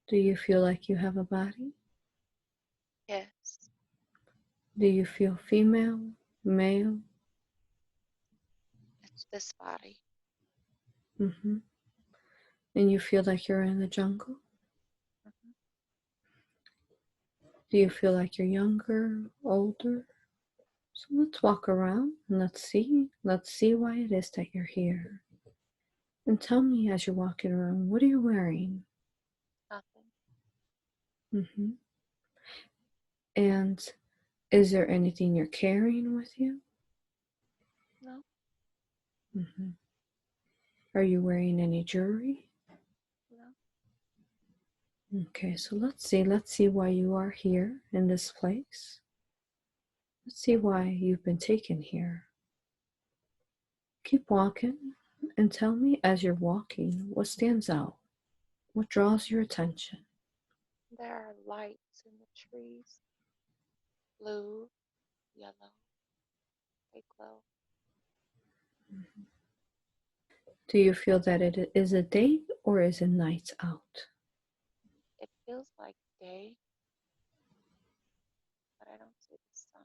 Do you feel like you have a body? Yes. Do you feel female, male? It's this body. Mm-hmm. And you feel like you're in the jungle? Hmm. Do you feel like you're younger, older? So let's walk around and let's see. Let's see why it is that you're here. And tell me as you're walking around, what are you wearing? Nothing. Mm-hmm. And is there anything you're carrying with you? No. Mm-hmm. Are you wearing any jewelry? No. Okay, so let's see. Let's see why you are here in this place. Let's see why you've been taken here. Keep walking and tell me as you're walking what stands out, what draws your attention. There are lights in the trees. Blue, yellow. They glow. Do you feel that it is a day or is it night out? It feels like day, but I don't see the sun.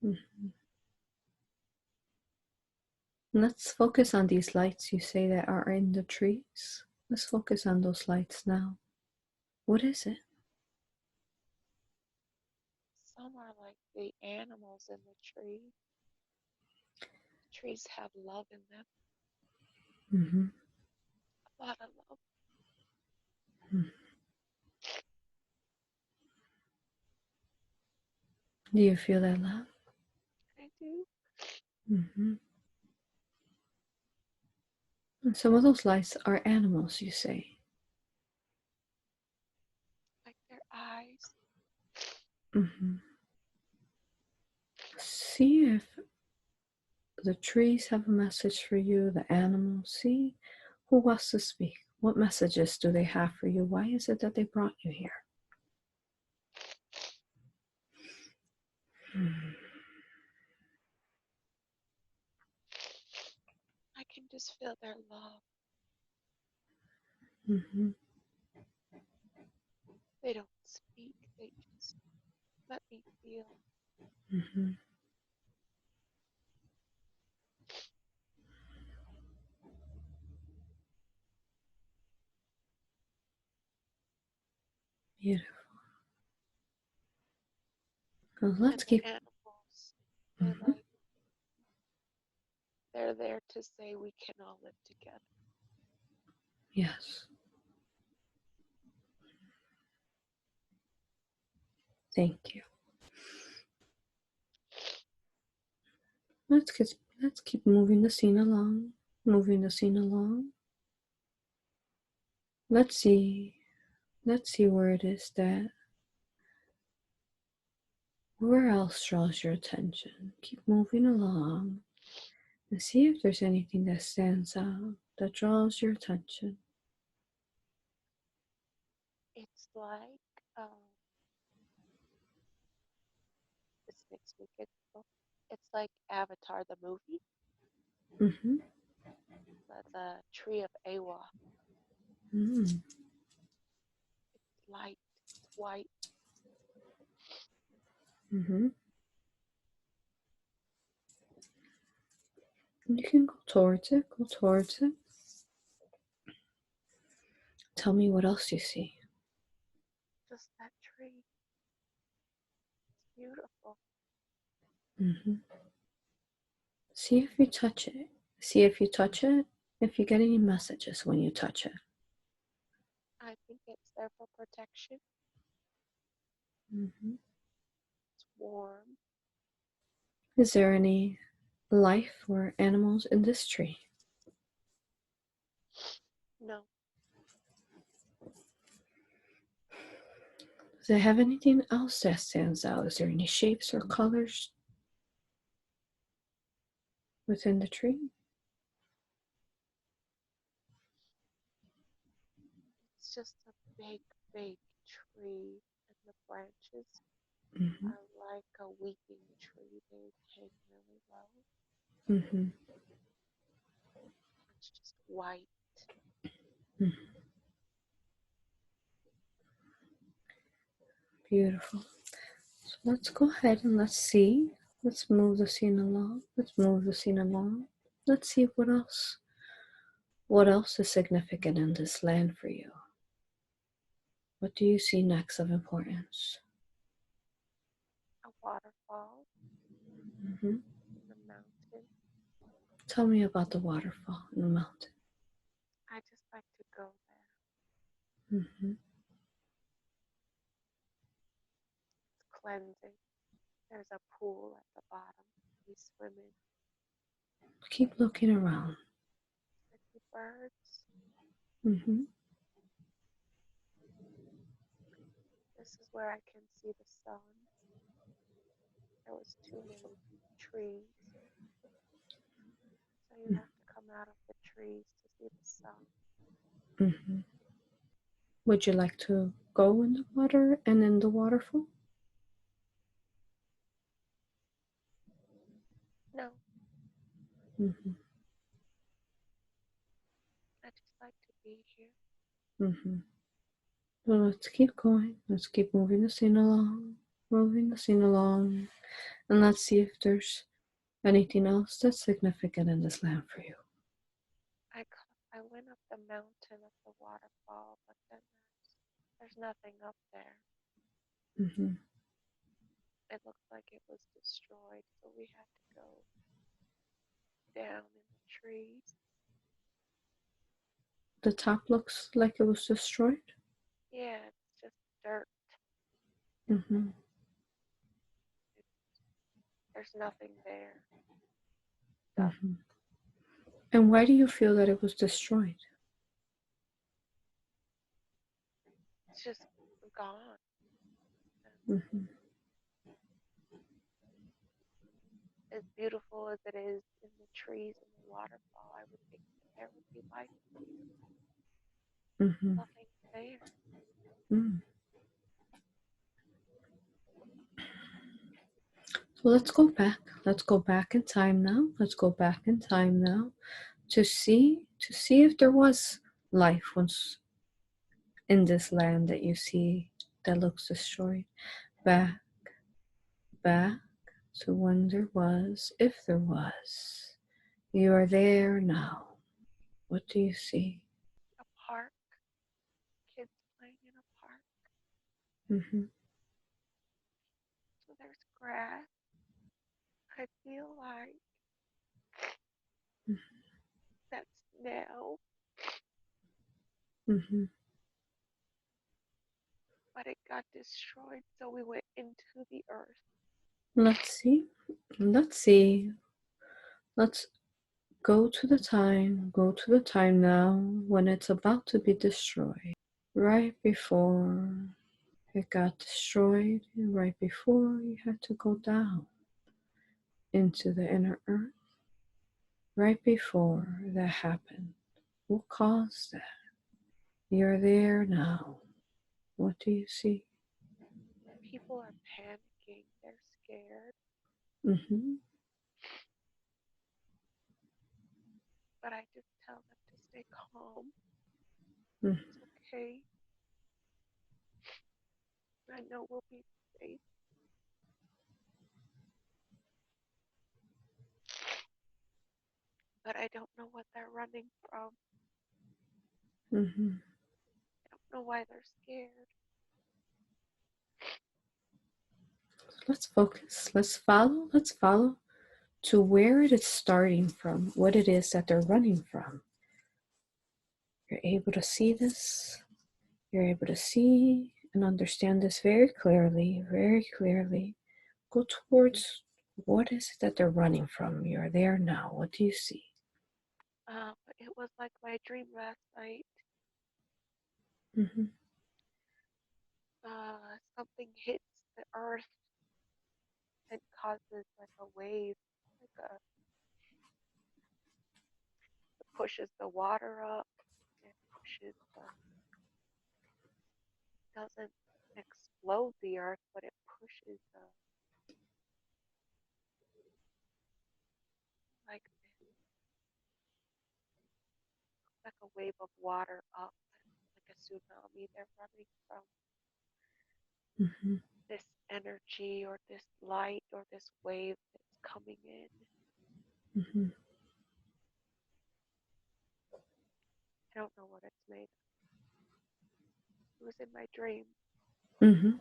Mhm. Let's focus on these lights you say that are in the trees. Let's focus on those lights now. What is it? Some are like the animals in the tree. Trees have love in them. Mm-hmm. A lot of love. Do you feel that love? I do. Mm-hmm. And some of those lights are animals, you say. Like their eyes. Mm-hmm. See if the trees have a message for you, the animals. See who wants to speak. What messages do they have for you? Why is it that they brought you here? I can just feel their love. Mm-hmm. They don't speak. They just let me feel. Mm-hmm. Beautiful. Well, And let's the keep. animals, Mm-hmm. they're there to say we can all live together. Yes. Thank you. Let's get, let's keep moving the scene along. Moving the scene along. Let's see. Let's see where it is that. Where else draws your attention? Keep moving along and see if there's anything that stands out that draws your attention. It's like, this makes me giggle. It's like Avatar the movie, Mm-hmm. the tree of A.U.R.A. Mm. It's light, it's white. Mm-hmm. You can go towards it. Go towards it. Tell me what else you see. Just that tree. It's beautiful. Mm-hmm. See if you touch it. See if you touch it. If you get any messages when you touch it. I think it's there for protection. Mm-hmm. It's warm. Is there any life or animals in this tree? No, Does it have anything else that stands out? Is there any shapes or colors within the tree? it's just a big, big tree, and the branches Mm-hmm. are like a weeping tree. They hang really low. Mm-hmm. It's just white. Mm, beautiful. So let's go ahead and let's see. Let's move the scene along. Let's move the scene along. Let's see what else. What else is significant in this land for you? What do you see next of importance? A waterfall Mm-hmm. in the mountain. Tell me about the waterfall in the mountain. I just like to go there. Mm-hmm. It's cleansing. There's a pool at the bottom. We swim in. Keep looking around. Pretty birds. Mm-hmm. This is where I can see the sun. There was too many trees, so you have to come out of the trees to see the sun. Mm-hmm. Would you like to go in the water and in the waterfall? No, Mm-hmm. I just like to be here. Mm-hmm. Well, let's keep going. Let's keep moving the scene along. Moving the scene along. And let's see if there's anything else that's significant in this land for you. I went up the mountain of the waterfall, but then there's nothing up there. Mm-hmm. It looked like it was destroyed, so we had to go down in the trees. The top looks like it was destroyed. Yeah, it's just dirt. Mm-hmm. There's nothing there. Mm-hmm. And why do you feel that it was destroyed? It's just gone. Mm-hmm. As beautiful as it is in the trees and the waterfall, I would think that there would be life here. Mm-hmm. Nothing there. Mm. So let's go back. Let's go back in time now. Let's go back in time now to see if there was life once in this land that you see that looks destroyed. Back, back to when there was, if there was. You are there now. What do you see? A park, kids playing in a park. Mm-hmm. So there's grass. I feel like that's now, Mm-hmm. but it got destroyed, so we went into the earth. Let's see. Let's see. Let's go to the time now when it's about to be destroyed. Right before it got destroyed, and right before you had to go down into the inner earth, right before that happened. What caused that? You're there now. What do you see? People are panicking. They're scared, Mm-hmm. but I just tell them to stay calm. Mm-hmm. It's okay. I know we'll be safe. But I don't know what they're running from. Mm-hmm. I don't know why they're scared. Let's focus. Let's follow. Let's follow to where it is starting from, what it is that they're running from. You're able to see this. You're able to see and understand this very clearly, very clearly. Go towards what is it that they're running from. You're there now. What do you see? But it was like my dream last night. Mm-hmm. Something hits the earth and causes like a wave, like a it pushes the water up and pushes the doesn't explode the earth, but it pushes like like a a wave of water up, like a tsunami. They're running from Mm-hmm. this energy or this light or this wave that's coming in. Mm-hmm. I don't know what it's made of. It was in my dream. Mm-hmm.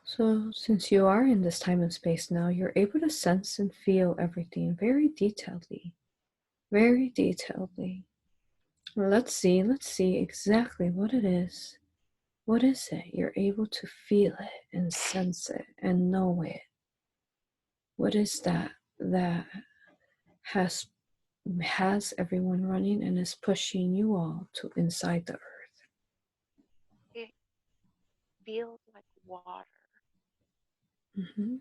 So, since you are in this time and space now, you're able to sense and feel everything very detailedly. Very detailedly. Let's see exactly what it is. What is it? You're able to feel it and sense it and know it. What is that that has has everyone running and is pushing you all to inside the earth? It feels like water, Mm-hmm.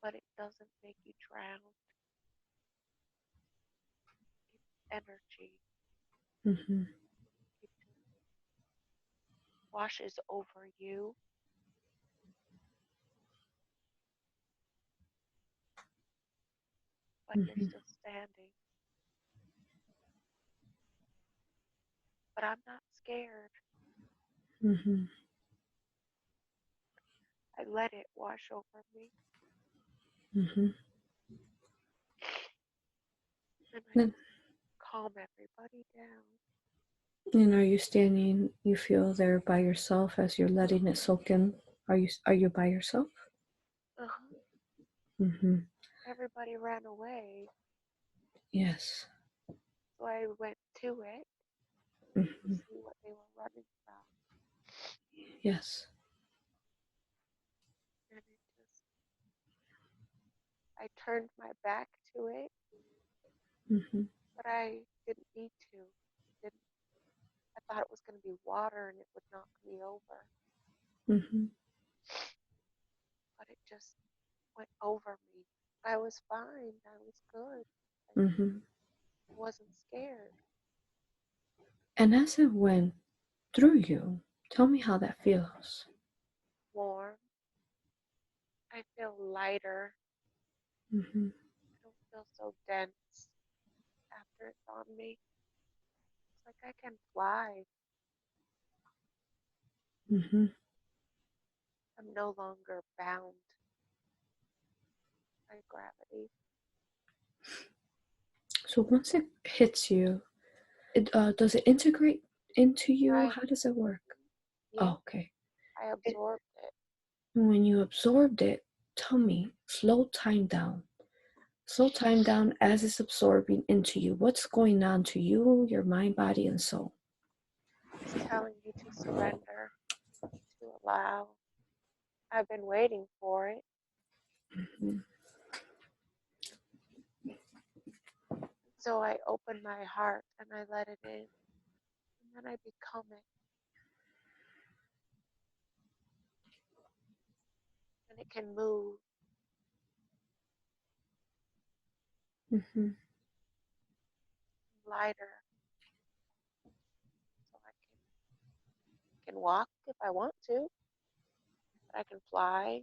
but it doesn't make you drown. It's energy. Mm-hmm. It washes over you, but you're Mm-hmm. still standing. But I'm not scared. Mm-hmm. I let it wash over me, Mm-hmm. and I And, just calm everybody down. and are you standing? You feel there by yourself as you're letting it soak in. Are you by yourself? Uh-huh. Mm-hmm. Everybody ran away, Yes. so I went to it to Mm-hmm. see what they were running from, Yes. and it just, I turned my back to it, Mm-hmm. but I didn't need to. Didn't I thought it was going to be water and it would knock me over, Mm-hmm. but it just went over me. I was fine. I was good. I Mm-hmm. wasn't scared. And as it went through you, tell me how that feels. Warm. I feel lighter. Mm-hmm. I don't feel so dense after it's on me. It's like I can fly. Mm-hmm. I'm no longer bound by gravity. So once it hits you, does it integrate into you? Right. How does it work? Yeah, Oh, okay. I It, absorbed it. when you absorbed it, tell me, slow time down. Slow time down as it's absorbing into you. What's going on to you, your mind, body, and soul? It's telling me to surrender, to allow. I've been waiting for it. Mm-hmm. So I open my heart and I let it in. And then I become it. And it can move Mm-hmm. lighter. So I can walk if I want to. But I can fly.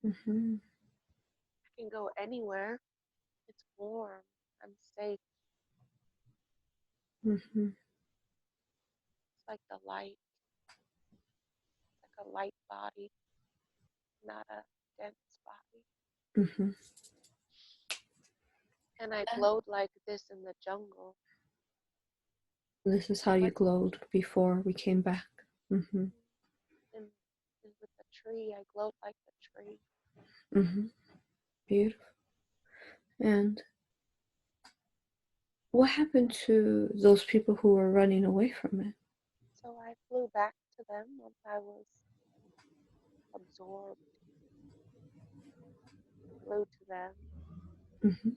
Mm-hmm. I can go anywhere. It's warm. I'm safe. Mm-hmm. It's like the light. It's like a light body, not a dense body. Mm-hmm. And I glowed like this in the jungle. This is how you But glowed before we came back. Mm-hmm. and, and with the tree, I glowed like the tree. Mm-hmm. Beautiful. And what happened to those people who were running away from it? So I flew back to them once I was absorbed. Flew to them. Mm-hmm.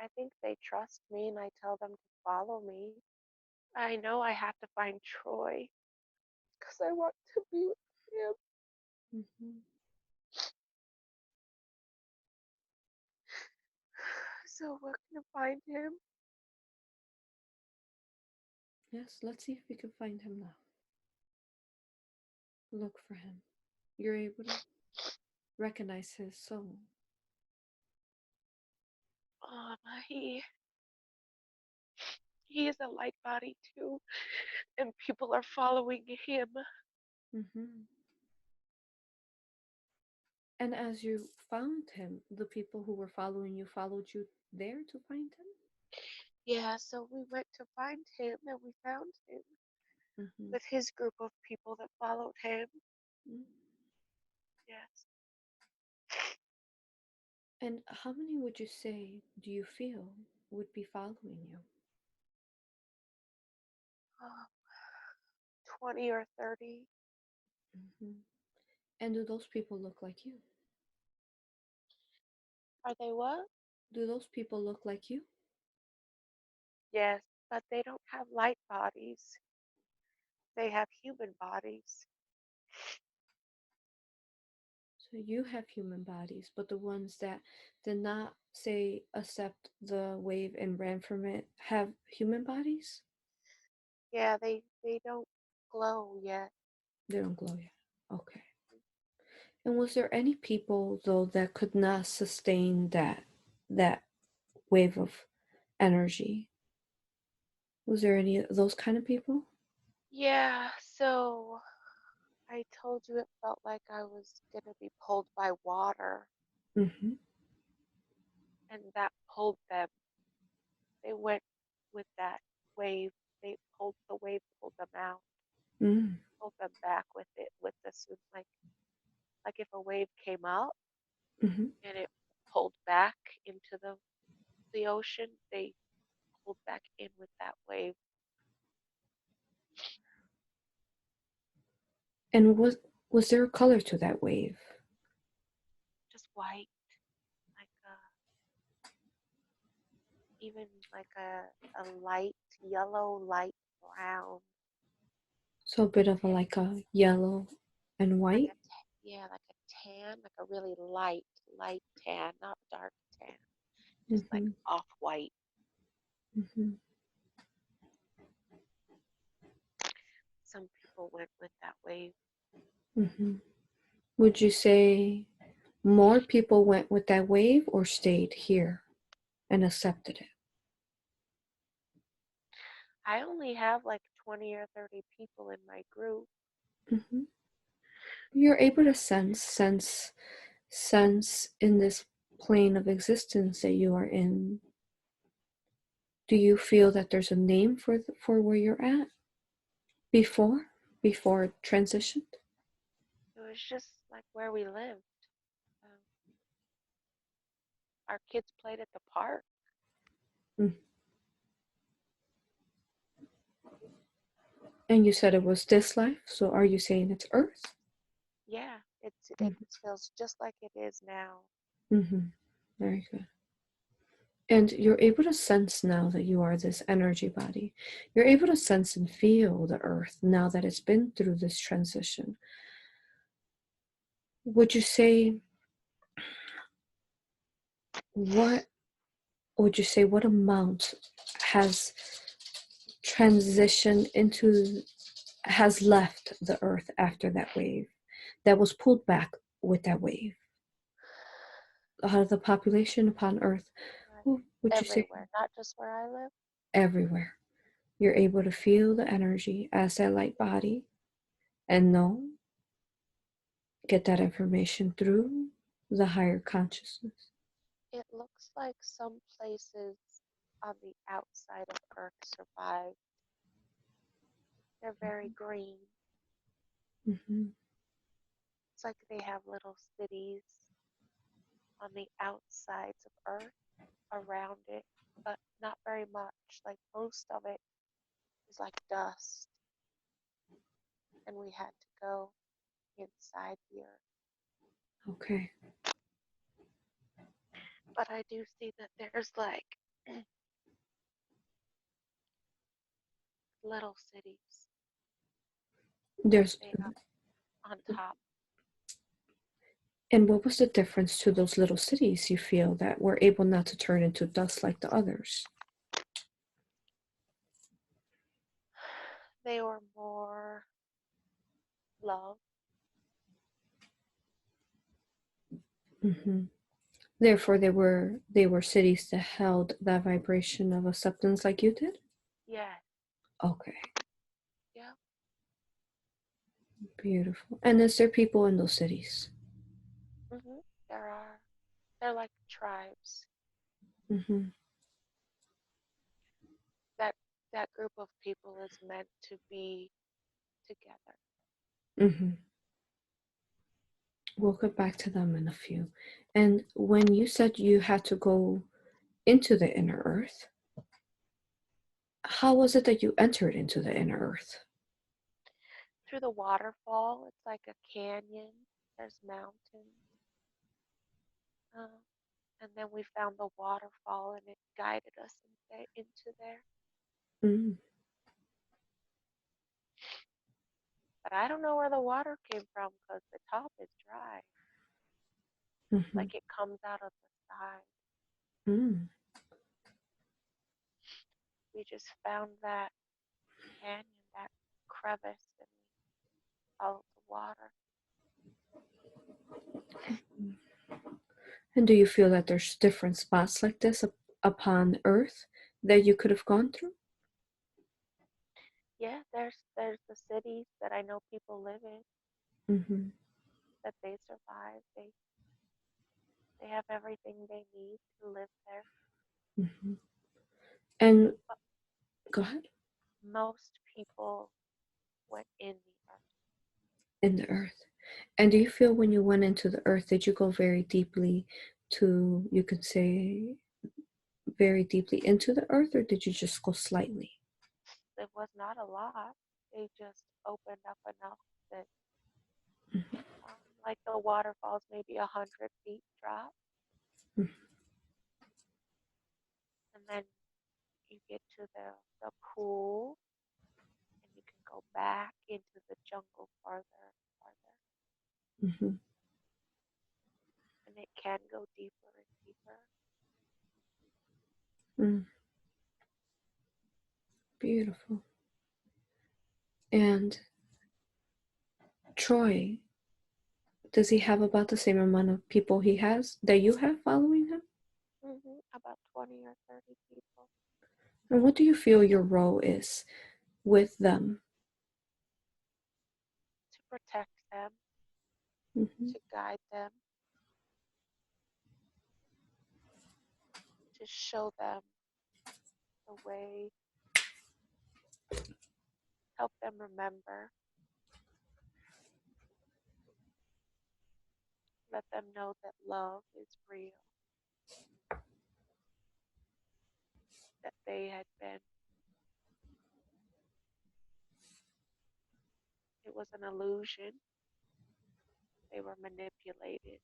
I think they trust me and I tell them to follow me. I know I have to find Troy because I want to be with him. Mm-hmm. So we're gonna find him. Yes, let's see if we can find him now. Look for him. You're able to recognize his soul. He he is a light body too, and people are following him. Mm-hmm. And as you found him, the people who were following you followed you there to find him? Yeah, so we went to find him and we found him Mm-hmm. with his group of people that followed him. Yes. And how many would you say do you feel would be following you? 20 or 30. Mm-hmm. And do those people look like you? Are they what? Do those people look like you? Yes, but they don't have light bodies. They have human bodies. So you have human bodies, but the ones that did not, say, accept the wave and ran from it have human bodies? Yeah, they don't glow yet. They don't glow yet. Okay. And was there any people though that could not sustain that wave of energy? Was there any of those kind of people? Yeah, so I told you it felt like I was gonna be pulled by water, Mm-hmm. and that pulled them. They went with that wave. They pulled the wave, pulled them out, Mm-hmm. pulled them back with it, with the swoop. Like if a wave came up Mm-hmm. and it pulled back into the ocean, they pulled back in with that wave. And was there a color to that wave? Just white, like even like a light yellow, light brown, So a bit of a like a yellow and like white? a yeah, like a tan, like a really light tan, not dark tan, just like Mm-hmm. off white. Mm-hmm. Some people went with that wave. Mm-hmm. Would you say more people went with that wave or stayed here and accepted it? I only have like 20 or 30 people in my group. Mm-hmm. You're able to sense in this plane of existence that you are in. Do you feel that there's a name for where you're at before it transitioned? It was just like where we lived. Um, our kids played at the park. Mm. And you said it was this life, so are you saying it's Earth? Yeah, it Mm-hmm. feels just like it is now. Mm-hmm. Very good. And you're able to sense now that you are this energy body. You're able to sense and feel the Earth now that it's been through this transition. Would you say what what amount has transitioned into has left the Earth after that wave that was pulled back with that wave out of the population upon Earth? Right. Who would you say? Everywhere, not just where I live. Everywhere. You're able to feel the energy as that light body and know, get that information through the higher consciousness. It looks like some places on the outside of Earth survive. They're very green. Mm-hmm. It's like they have little cities on the outsides of Earth around it, but not very much. Like most of it is like dust, and we had to go inside the Earth. Okay. But I do see that there's like little cities that There's stay up on top. and what was the difference to those little cities you feel that were able not to turn into dust like the others? They were more love. Mm-hmm. Therefore, they were cities that held that vibration of acceptance like you did. Yes. Okay, Yeah. beautiful. And is there people in those cities? There are. They're like tribes. Mm-hmm. That that group of people is meant to be together. Mm-hmm. We'll get back to them in a few. And when you said you had to go into the inner earth, how was it that you entered into the inner earth? Through the waterfall, it's like a canyon. There's mountains. Um, and then we found the waterfall and it guided us into there. Mm-hmm. But I don't know where the water came from because the top is dry. Mm-hmm. Like it comes out of the side. Mm-hmm. We just found that canyon, that crevice, and we followed the water. And do you feel that there's different spots like this upon Earth that you could have gone through? Yeah, there's the cities that I know people live in Mm-hmm. that they survive. They have everything they need to live there. Mm-hmm. And But go ahead. most people went in the earth. In the Earth. And do you feel when you went into the Earth, did you go very deeply to, you could say, very deeply into the Earth, or did you just go slightly? It was not a lot. They just opened up enough that, like the waterfalls, maybe 100 feet drop, Mm-hmm. and then you get to the pool, and you can go back into the jungle farther and farther, Mm-hmm. and it can go deeper and deeper. Mm, beautiful. And Troy, does he have about the same amount of people he has that you have following him? About 20 or 30 people And what do you feel your role is with them? to protect them, Mm-hmm. to guide them, to show them the way, help them remember, let them know that love is real, that they had been, it was an illusion, they were manipulated,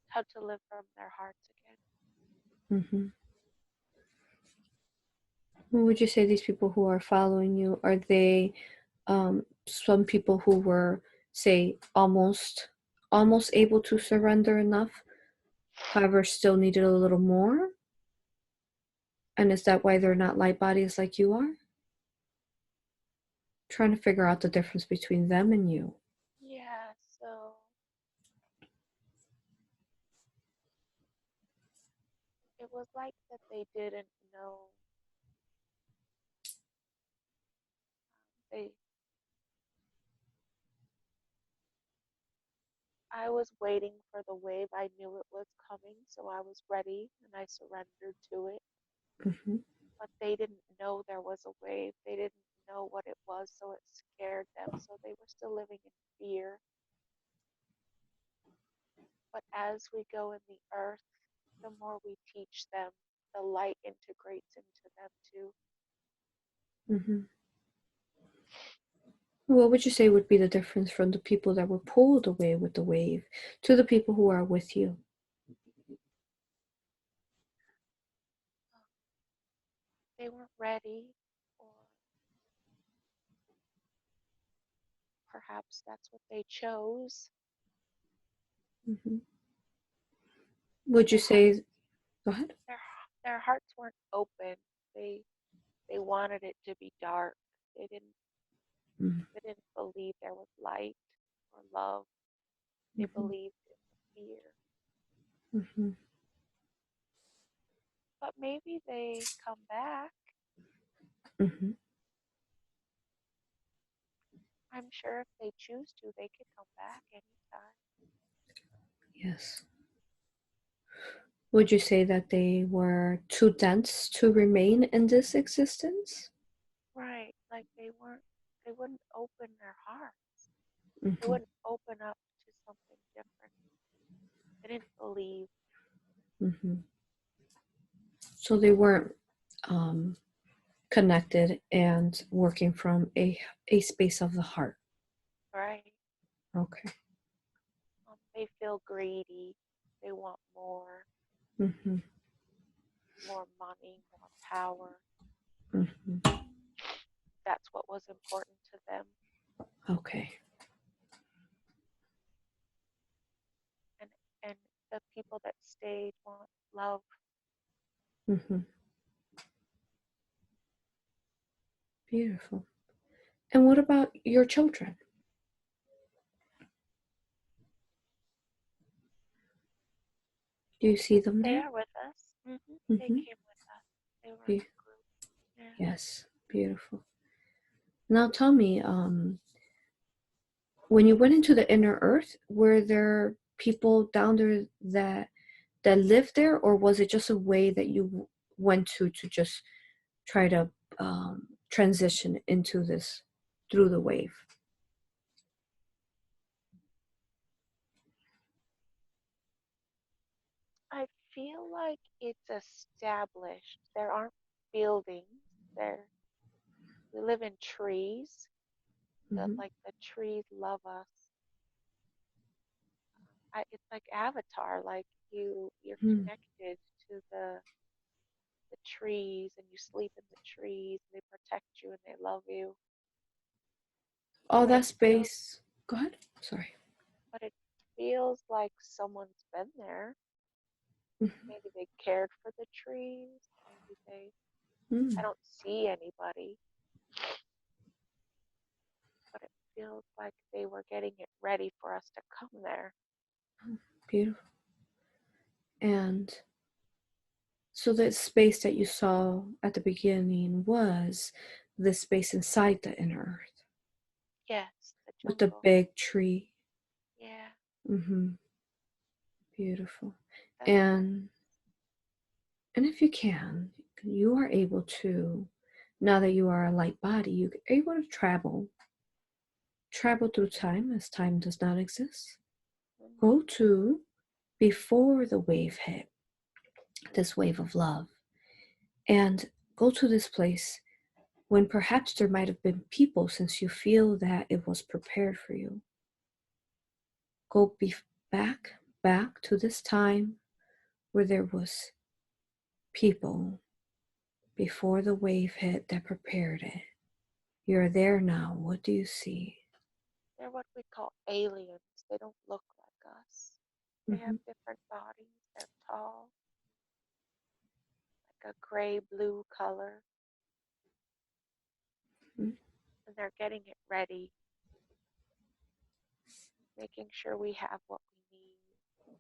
how to live from their hearts again. Mm-hmm. What would you say these people who are following you, are they some people who were, say, almost able to surrender enough, however still needed a little more? And is that why they're not light bodies like you are? Trying to figure out the difference between them and you. Yeah, so it was like that they didn't know. They, I was waiting for the wave. I knew it was coming, so I was ready and I surrendered to it. Mm-hmm. But they didn't know there was a wave. They didn't know what it was, so it scared them. So they were still living in fear. But as we go in the earth, the more we teach them, the light integrates into them too. Mm-hmm. What would you say would be the difference from the people that were pulled away with the wave to the people who are with you? They weren't ready, or perhaps that's what they chose. Mm-hmm. Would you Their heart, say, go ahead? their their hearts weren't open. They they wanted it to be dark. They didn't Mm-hmm. they didn't believe there was light or love. They Mm-hmm. believed in the fear. Mm-hmm. But maybe they come back. Mm-hmm. I'm sure if they choose to, they could come back anytime. Yes. Would you say that they were too dense to remain in this existence? Right. Like they wouldn't open their hearts. They Mm-hmm. wouldn't open up to something different. They didn't believe. Mm-hmm. So they weren't um, connected and working from a space of the heart. Right. Okay. They feel greedy. They want more, Mm-hmm. more money, more power. Mm-hmm. That's what was important to them. Okay. And and the people that stayed want love. Mm-hmm. Beautiful. And what about your children? Do you see them They there? are with us. They Mm-hmm. came with us. They were in the group. Yeah. Yes. Beautiful. Now tell me, when you went into the inner earth, were there people down there that lived there, or was it just a way that you went to just try to transition into this through the wave? I feel like it's established. There aren't buildings. There we live in trees. That Mm-hmm. like the trees love us. It's like Avatar. Like you're Mm. connected to the trees, and you sleep in the trees. And they protect you and they love you. All But that space. Go ahead. Sorry. it feels like someone's been there. Mm-hmm. Maybe they cared for the trees. Maybe they. I Mm. don't see anybody, but it feels like they were getting it ready for us to come there. Beautiful. And so the space that you saw at the beginning was the space inside the inner earth Yes, the with the jungle. big tree. Yeah, Mm-hmm. Beautiful. that's where. And if you can, you are able to, now that you are a light body, you are able to travel through time as time does not exist. Mm-hmm. Go to before the wave hit, this wave of love, and go to this place when perhaps there might have been people, since you feel that it was prepared for you. Go back to this time where there was people before the wave hit that prepared it. You're there now. What do you see? They're what we call aliens. They don't look like us. They have Mm-hmm. different bodies. They're tall, like a gray blue color, Mm-hmm. and they're getting it ready, making sure we have what we need.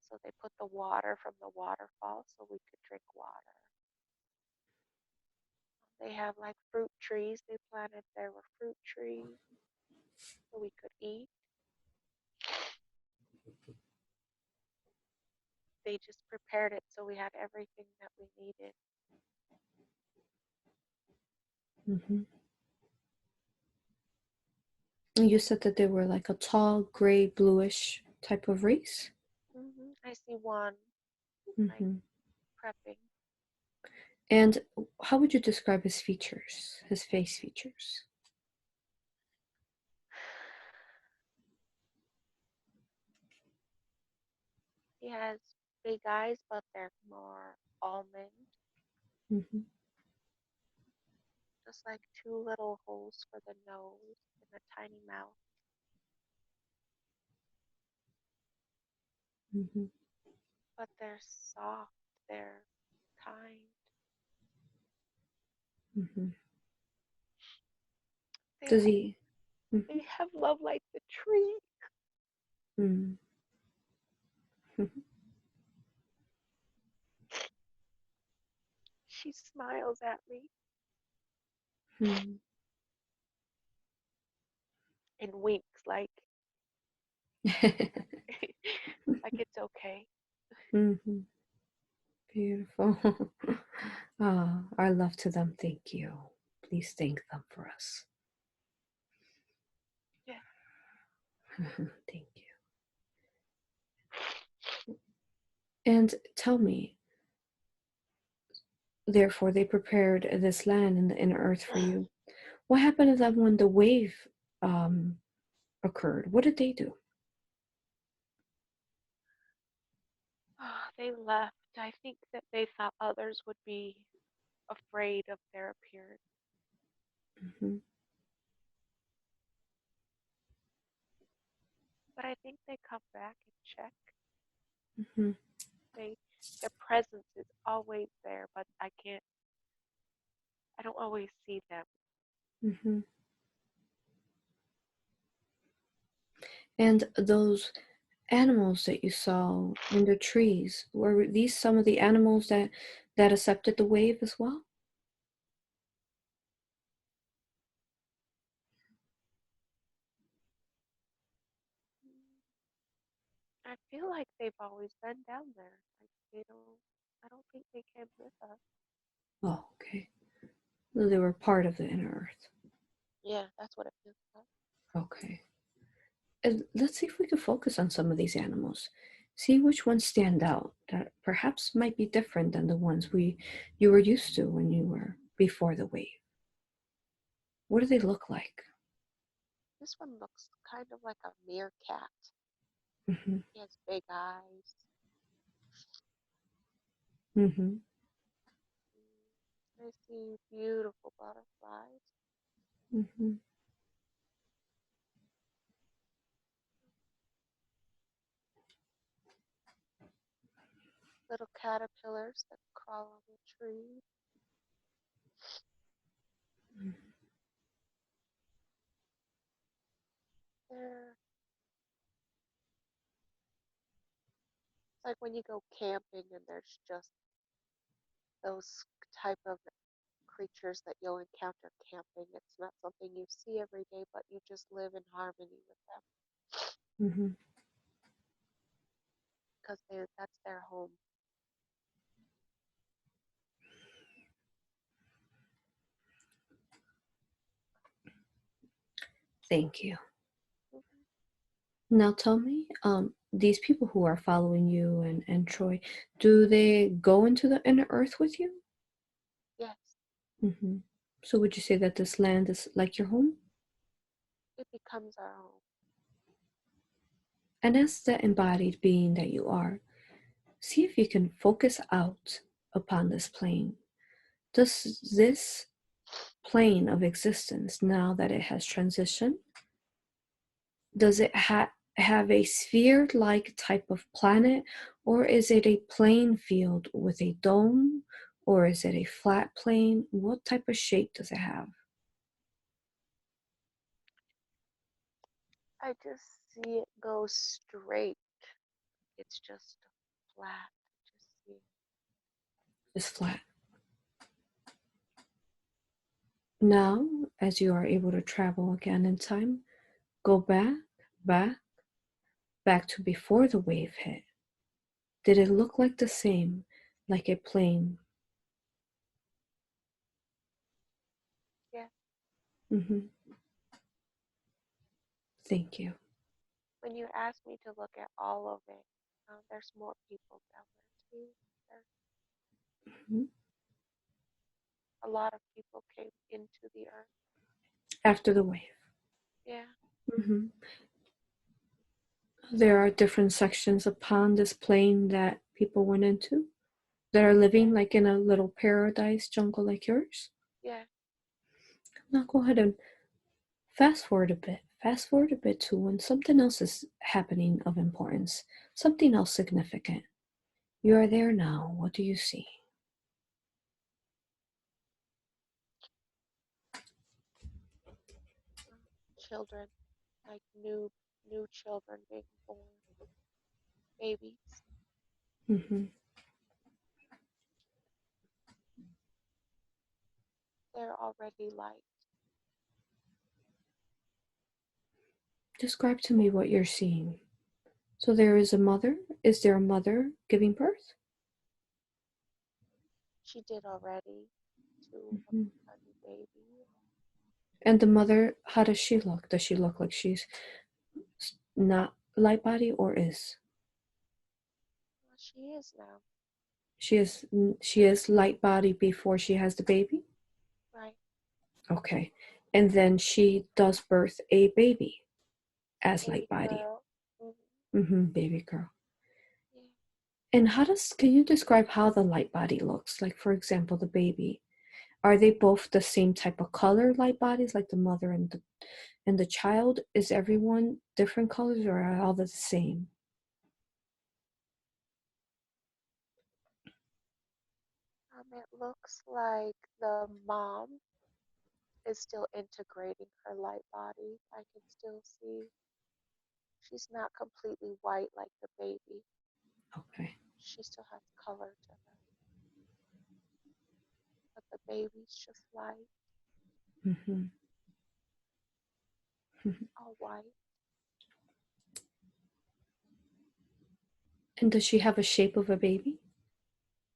So they put the water from the waterfall so we could drink water. They have like fruit trees they planted. There were fruit trees so we could eat. They just prepared it so we had everything that we needed. Mm-hmm. You said that they were like a tall, gray, bluish type of race. I see one like Mm-hmm. prepping. And how would you describe his features, his face features? He has big eyes, but they're more almond, Mm-hmm. just like two little holes for the nose and a tiny mouth. Mm-hmm. But they're soft, they're kind. Mm-hmm. They Does have he? Mm-hmm. they have love like the tree. Mm-hmm. she smiles at me Hmm. and winks like like it's okay. Hmm. Beautiful. Ah, our love to them. Thank you. Please thank them for us. Yeah. Thank you. And tell me, therefore, they prepared this land in the inner earth for you. What happened to them when the wave um, occurred? What did they do? They left. I think that they thought others would be afraid of their appearance. Hmm. But I think they come back and check. Hmm. They their presence is always there, but I don't always see them. Hmm. And those animals that you saw in the trees, were these some of the animals that accepted the wave as well? I feel like they've always been down there. Like I don't think they came with us. Oh, okay. So they were part of the inner earth. Yeah, that's what it feels like. Okay. And let's see if we can focus on some of these animals. See which ones stand out that perhaps might be different than the ones you were used to when you were before the wave. What do they look like? This one looks kind of like a meerkat. Mm-hmm. He has big eyes. Mm-hmm. I see beautiful butterflies. Mm-hmm. Little caterpillars that crawl on the tree. They're It's like when you go camping and there's just those type of creatures that you'll encounter camping. It's not something you see every day, but you just live in harmony with them Mm-hmm. because that's their home. Thank you. Hmm. Now tell me, these people who are following you and Troy, do they go into the inner earth with you? Yes, Hmm. So would you say that this land is like your home? it becomes our home. And as the embodied being that you are, see if you can focus out upon this plane. Does this plane of existence, now that it has transitioned, does it have a sphere like type of planet, or is it a plane field with a dome, or is it a flat plane? What type of shape does it have? I just see it go straight. It's just flat. Just see. It's flat. Now, as you are able to travel again in time, go back, back to before the wave hit. Did it look like the same, like a plane? Yeah. Mm-hmm. Thank you. When you ask me to look at all of it, there's more people down there too. There's Mhm. a lot of people came into the earth. After the wave. Yeah. Mm-hmm. There are different sections upon this plane that people went into that are Yeah. living like in a little paradise jungle like yours. Yeah. Now go ahead and fast forward a bit. Fast forward a bit to when something else is happening of importance, something else significant. You are there now. What do you see? Children, like new children being born, babies. Mm-hmm. they're already light. Describe to me what you're seeing. So there is a mother. Is there a mother giving birth? She did already to Mm-hmm. a new baby. And the mother, how does she look? Does she look like she's not light body or is? Well, she is now. She is light body before she has the baby? Right. Okay. And then she does birth a baby as light Baby body. girl. Hmm. Baby girl. Yeah. And can you describe how the light body looks? Like, for example, the baby. Are they both the same type of color light bodies, like the mother and the child? Is everyone different colors or are all the same? It looks like the mom is still integrating her light body. I can still see she's not completely white like the baby. Okay. She still has color to her. But the baby's just light, Mm-hmm. all white. And does she have a shape of a baby?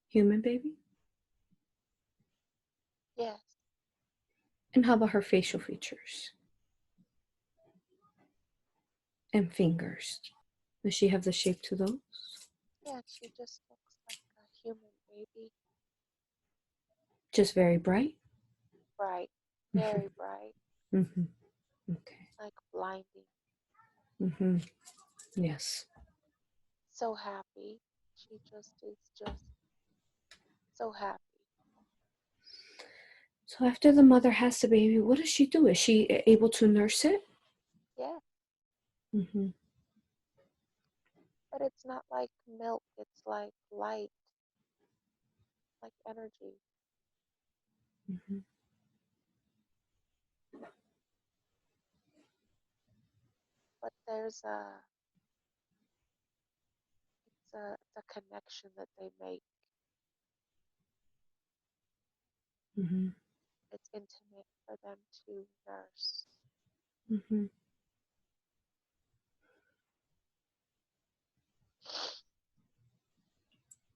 Human baby? Yes. And how about her facial features and fingers? Does she have the shape to those? Yeah, she just looks like a human baby. Just very bright? Bright. Very bright. Mm-hmm. Okay. Like blinding. Mm-hmm. Yes. So happy. She just is just so happy. So after the mother has the baby, what does she do? Is she able to nurse it? Yeah. Mm-hmm. But it's not like milk, it's like light, like energy. Mm-hmm. But it's a connection that they make. Mm-hmm. It's intimate for them to nurse. Mm-hmm.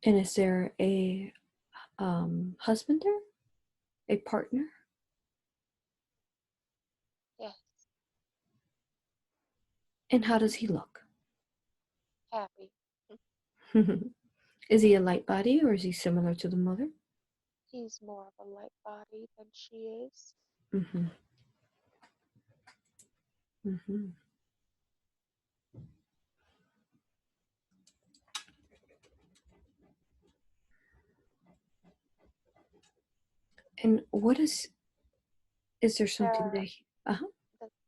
And is there a husband there? A partner? Yes. And how does he look? Happy. Is he a light body or is he similar to the mother? He's more of a light body than she is. Mm-hmm. Mm-hmm. And is there something There, that uh-huh.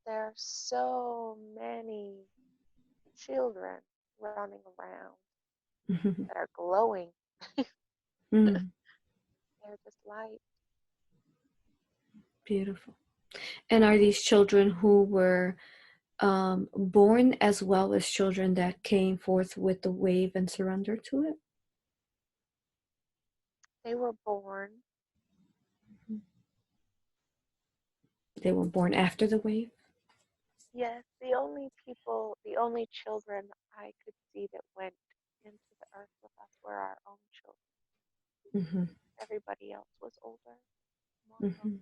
there are so many children running around Mm-hmm. that are glowing. Mm, They're just light. beautiful. And are these children who were born as well as children that came forth with the wave and surrendered to it? They were born. They were born after the wave? Yes, the only children I could see that went into the earth with us were our own children. Mm-hmm. Everybody else was older, more grown.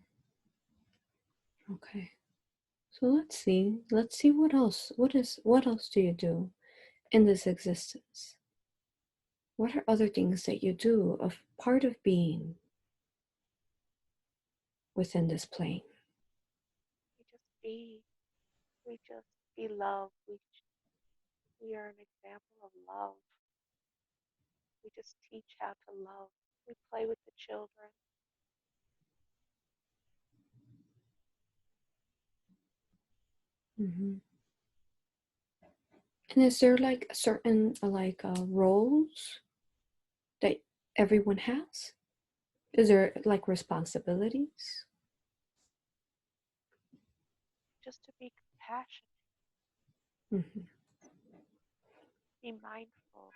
Mm-hmm. Okay. So let's see. Let's see what else. What else do you do in this existence? What are other things that you do of part of being within this plane? We just be. We just be love. We are an example of love. We just teach how to love. We play with the children. Mm-hmm. And is there like certain roles that everyone has? Is there like responsibilities? Just to be compassionate, Mm-hmm. be mindful.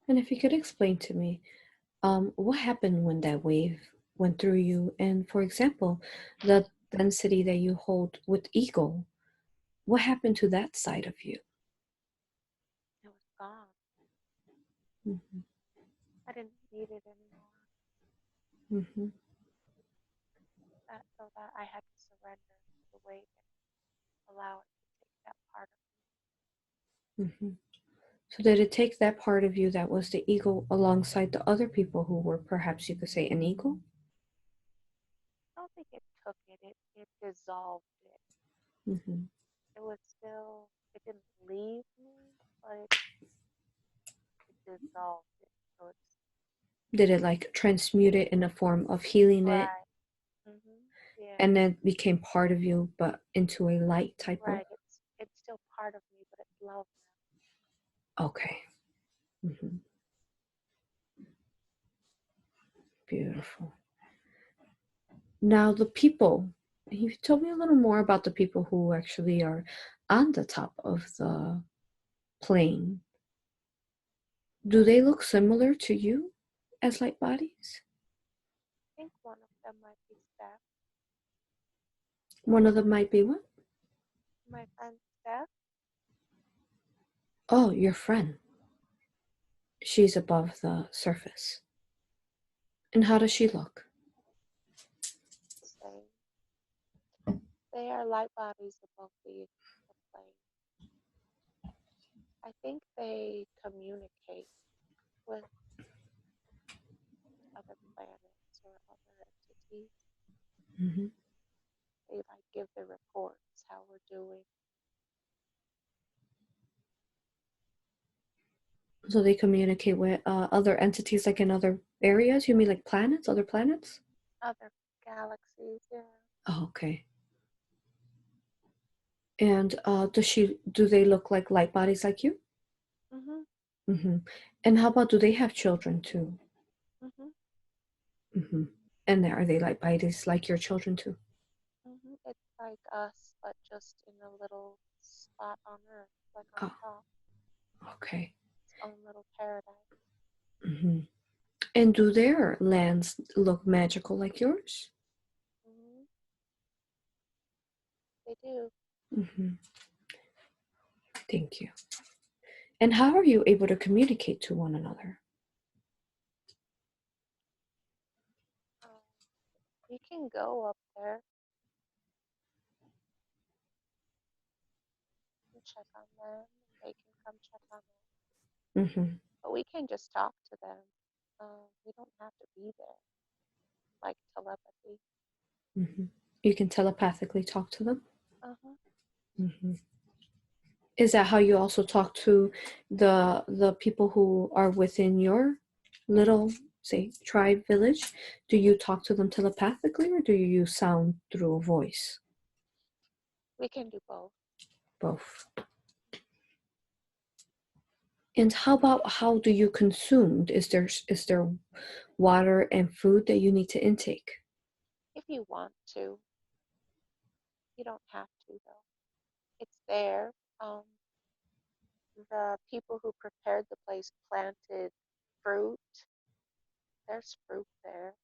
And if you could explain to me, What happened when that wave went through you? And for example, the density that you hold with ego, what happened to that side of you? It was gone. Mm-hmm. I didn't need it anymore. Mm-hmm. So that I had to surrender to the wave and allow it to take that part of me. Mm-hmm. So did it take that part of you that was the ego alongside the other people who were perhaps you could say an ego? I don't think it took it. It dissolved it. Mm-hmm. It was still. It didn't leave me, but it dissolved it. So it's Did it like transmute it in a form of healing it right. Yeah. and then became part of you but into a light type of? Right. It's still part of me, but it's love Okay. Mm-hmm. Beautiful. Now the people, you told me a little more about the people who actually are on the top of the plane. Do they look similar to you as light bodies? now. I think one of them might be Steph. One of them might be what? My friend Steph. Oh, your friend. She's above the surface. And how does she look? Same. They are light bodies above the plane. I think they communicate with other planets or other entities. Hmm. They like give the reports how we're doing. So they communicate with other entities like in other areas? You mean like planets, other planets? Other galaxies, yeah. Oh, okay. And do they look like light bodies like you? Mhm. Hmm. And how about do they have children too? Mhm. Hmm. And are they light bodies like your children too? Mhm. It's like us, but just in a little spot on Earth, like on Oh, top, okay. its own little paradise. Hmm. And do their lands look magical like yours? Mhm. They do. Hmm. Thank you. And how are you able to communicate to one another? Um, we can go up there and check on them, and they can come check on us. Hmm. But we can just talk to them. We don't have to be there, like telepathy. Hmm. You can telepathically talk to them? Uh huh. Hmm. Is that how you also talk to the people who are within your little, say, tribe village? Do you talk to them telepathically or do you use sound through a voice? We can do both. Both. And how about how do you consume? Is there water and food that you need to intake? If you want to, you don't have to though. It's there. Um, the people who prepared the place planted fruit. There's fruit there,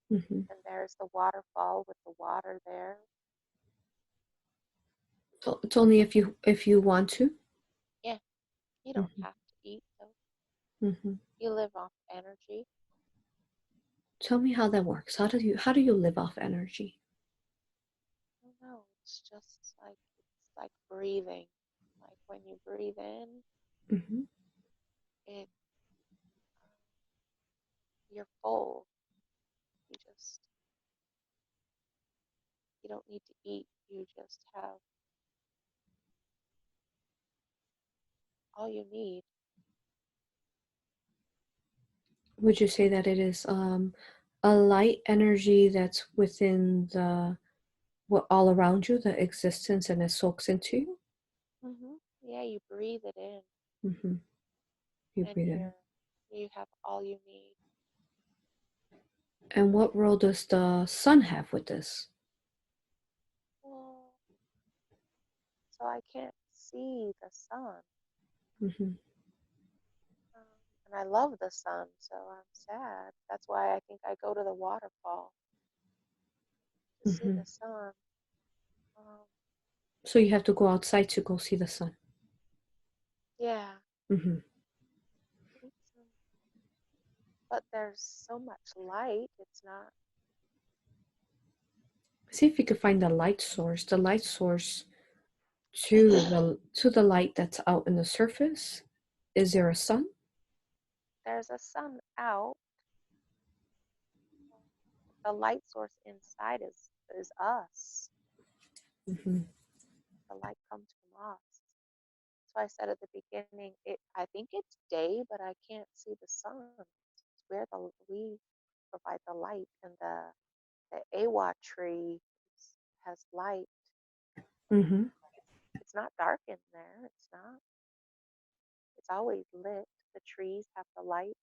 Hmm. and there's the waterfall with the water there. So it's only if you want to. Yeah, you don't Hmm. have to eat though. Hmm. You live off energy. Tell me how that works. How do you live off energy? I don't know. It's like breathing. Like when you breathe in, Hmm. it you're full. You you don't need to eat. You just have all you need. Would you say that it is a light energy that's within the what all around you, the existence, and it soaks into you? Yeah, you breathe it in, Hmm. You and breathe in. you have all you need. And what role does the sun have with this? Well, so I can't see the sun, Hmm. um, And I love the sun, so I'm sad. That's why I think I go to the waterfall to see Mm-hmm. the sun. Um, So you have to go outside to go see the sun. yeah, Mm-hmm. it's, but there's so much light. It's not. See if you could find the light source. The light source to the light that's out in the surface. Is there a sun? There's a sun out. The light source inside is us. Mm-hmm. The light comes from us. So I said at the beginning, I think it's day, but I can't see the sun. We provide the light, and the A.U.R.A tree has light. Mm-hmm. It's not dark in there. It's not. It's always lit. The trees have the lights.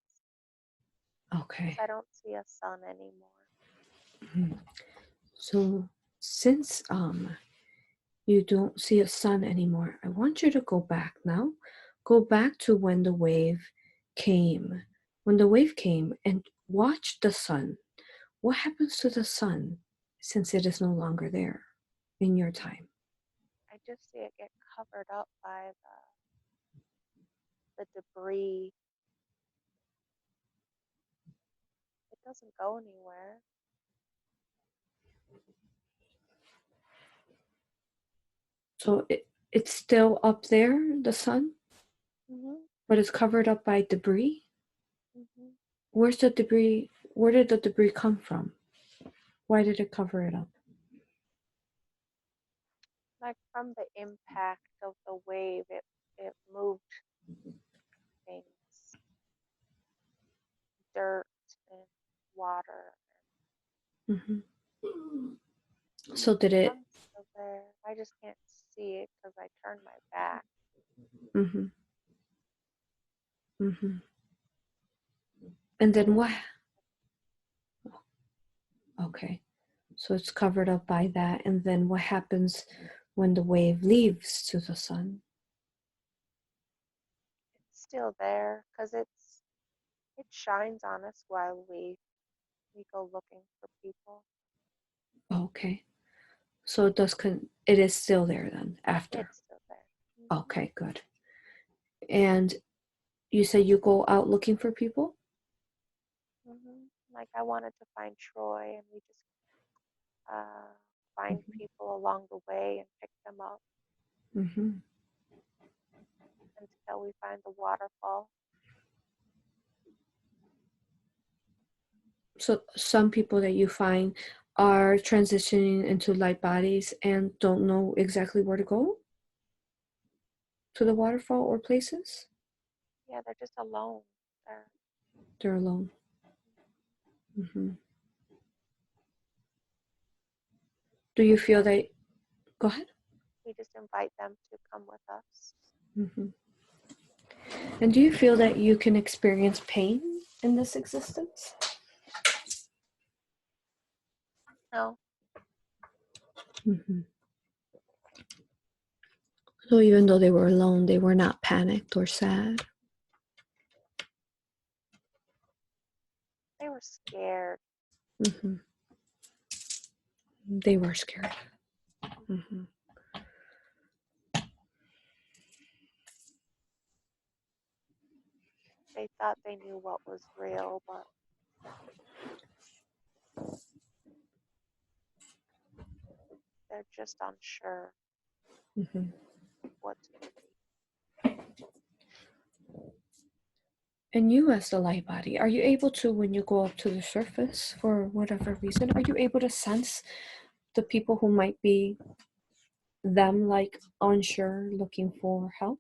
Okay. I don't see a sun anymore. Mm-hmm. So since you don't see a sun anymore, I want you to go back now. Go back to when the wave came. When the wave came and watch the sun. What happens to the sun since it is no longer there in your time? I just see it get covered up by the debris. It doesn't go anywhere. So it's still up there, the sun, Mhm. but it's covered up by debris. Mhm. Where's the debris? Where did the debris come from? Why did it cover it up? Like from the impact of the wave, it moved things, dirt and water. Mm-hmm. So did The it? sun's still there. I just can't see it because I turned my back. Mm-hmm. Mm-hmm. And then what? Okay. So it's covered up by that. And then what happens when the wave leaves to the sun? It's still there because it shines on us while we go looking for people. Okay. So it is still there then after. It's still there. Okay, good. And you said you go out looking for people? Like I wanted to find Troy, and we just uh, find Mm-hmm. people along the way and pick them up Mm-hmm. until we find the waterfall. So some people that you find are transitioning into light bodies and don't know exactly where to go to the waterfall or places. Yeah, they're just alone. They're, They're alone. Mm-hmm. Do you we feel just that? Go ahead. we just invite them to come with us. Mm-hmm. And do you feel that you can experience pain in this existence? No, Mm-hmm. So even though they were alone, they were not panicked or sad. they were scared. Mm-hmm. They were scared. Mm-hmm. They thought they knew what was real, but they're just unsure Mm-hmm. what's going to be. And you, as the light body, are you able to, when you go up to the surface for whatever reason, are you able to sense the people who might be them, like unsure, looking for help?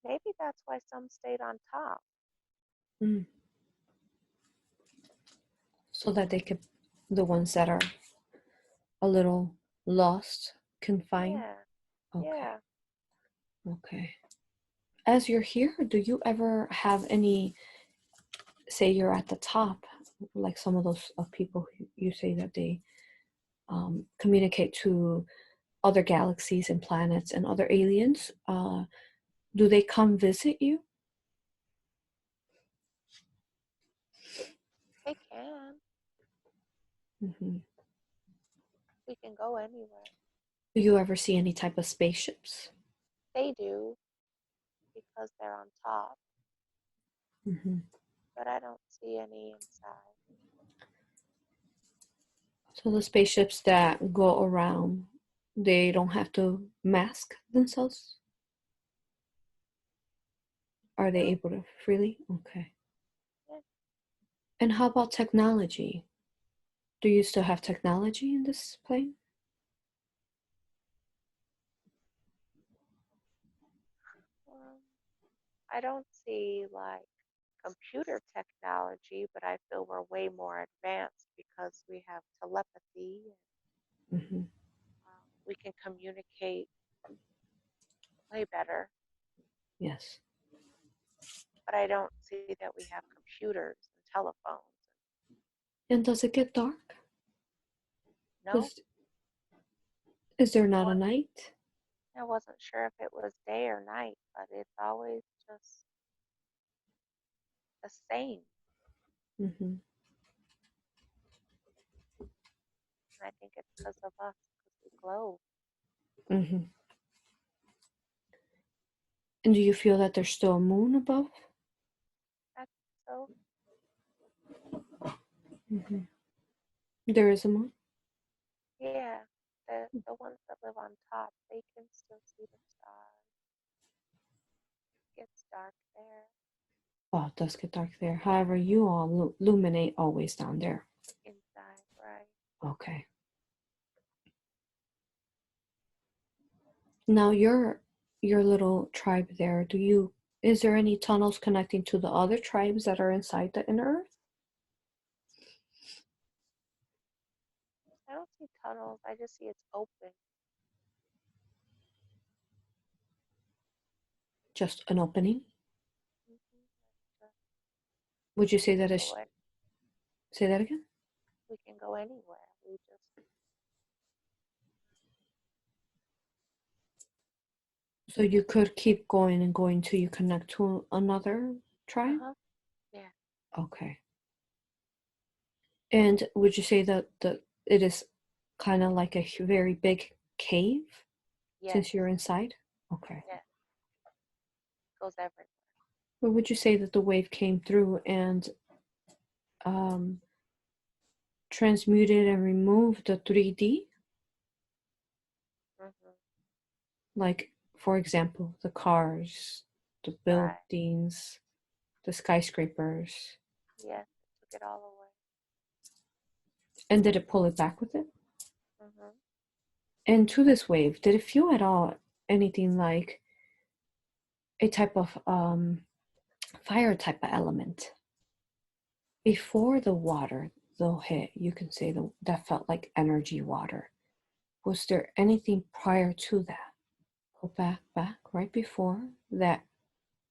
Maybe that's why some stayed on top. Mm. So that they could, the ones that are a little lost, can find. Yeah, Okay, yeah. okay. As you're here, do you ever have any, say you're at the top, like some of those people you say that they communicate to other galaxies and planets and other aliens, do they come visit you? They can. Hmm. We can go anywhere. Do you ever see any type of spaceships? They do because they're on top, Hmm. but I don't see any inside. So the spaceships that go around, they don't have to mask themselves? Are they No, able to freely? Okay. yeah. And how about technology? Do you still have technology in this plane? Um, I don't see like computer technology, but I feel we're way more advanced because we have telepathy and Hmm. we can communicate way better. Yes. But I don't see that we have computers and telephones. And does it get dark? No, Does, is there I not a wa- night? I wasn't sure if it was day or night, but it's always just the same. Hmm. And I think it's because of us, because we glow. Hmm. And do you feel that there's still a moon above? That's so, Hmm. There is a moon? yeah. The ones that live on top, they can still see the stars. It gets dark there Oh, it does get dark there. However, you all illuminate always down there. inside, right? Okay. Now your little tribe there, is there any tunnels connecting to the other tribes that are inside the inner earth? I don't see tunnels. I just see it's open. Just an opening? Mm-hmm. Would you say that Go is in. say that again? We can go anywhere. We just, So you could keep going and going till you connect to another tribe? uh-huh, yeah, Okay. And would you say that it is kind of like a very big cave yes, since you're inside? Okay. yes. Goes everywhere. Or would you say that the wave came through and um, transmuted and removed the 3D? Mm-hmm. Like, for example, the cars, the Right. buildings, the skyscrapers. Yes, it took it all away. And did it pull it back with it? Mm-hmm. And to this wave, did it feel at all anything like a type of fire type of element? Before the water, though, hit, you can say that felt like energy water. Was there anything prior to that? Go back, right before that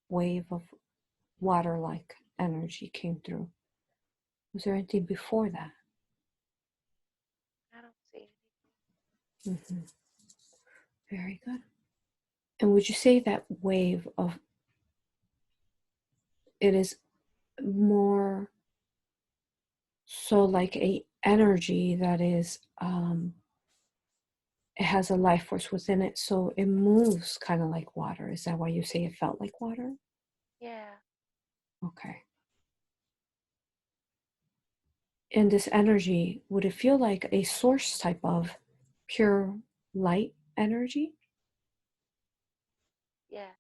wave of water like energy came through. Was there anything before that? I don't see anything. Hmm. Very good. And would you say that wave of it is more so like a energy that is it has a life force within it, so it moves kind of like water. Is that why you say it felt like water? Yeah, Okay. And this energy, would it feel like a source type of pure light energy? yes.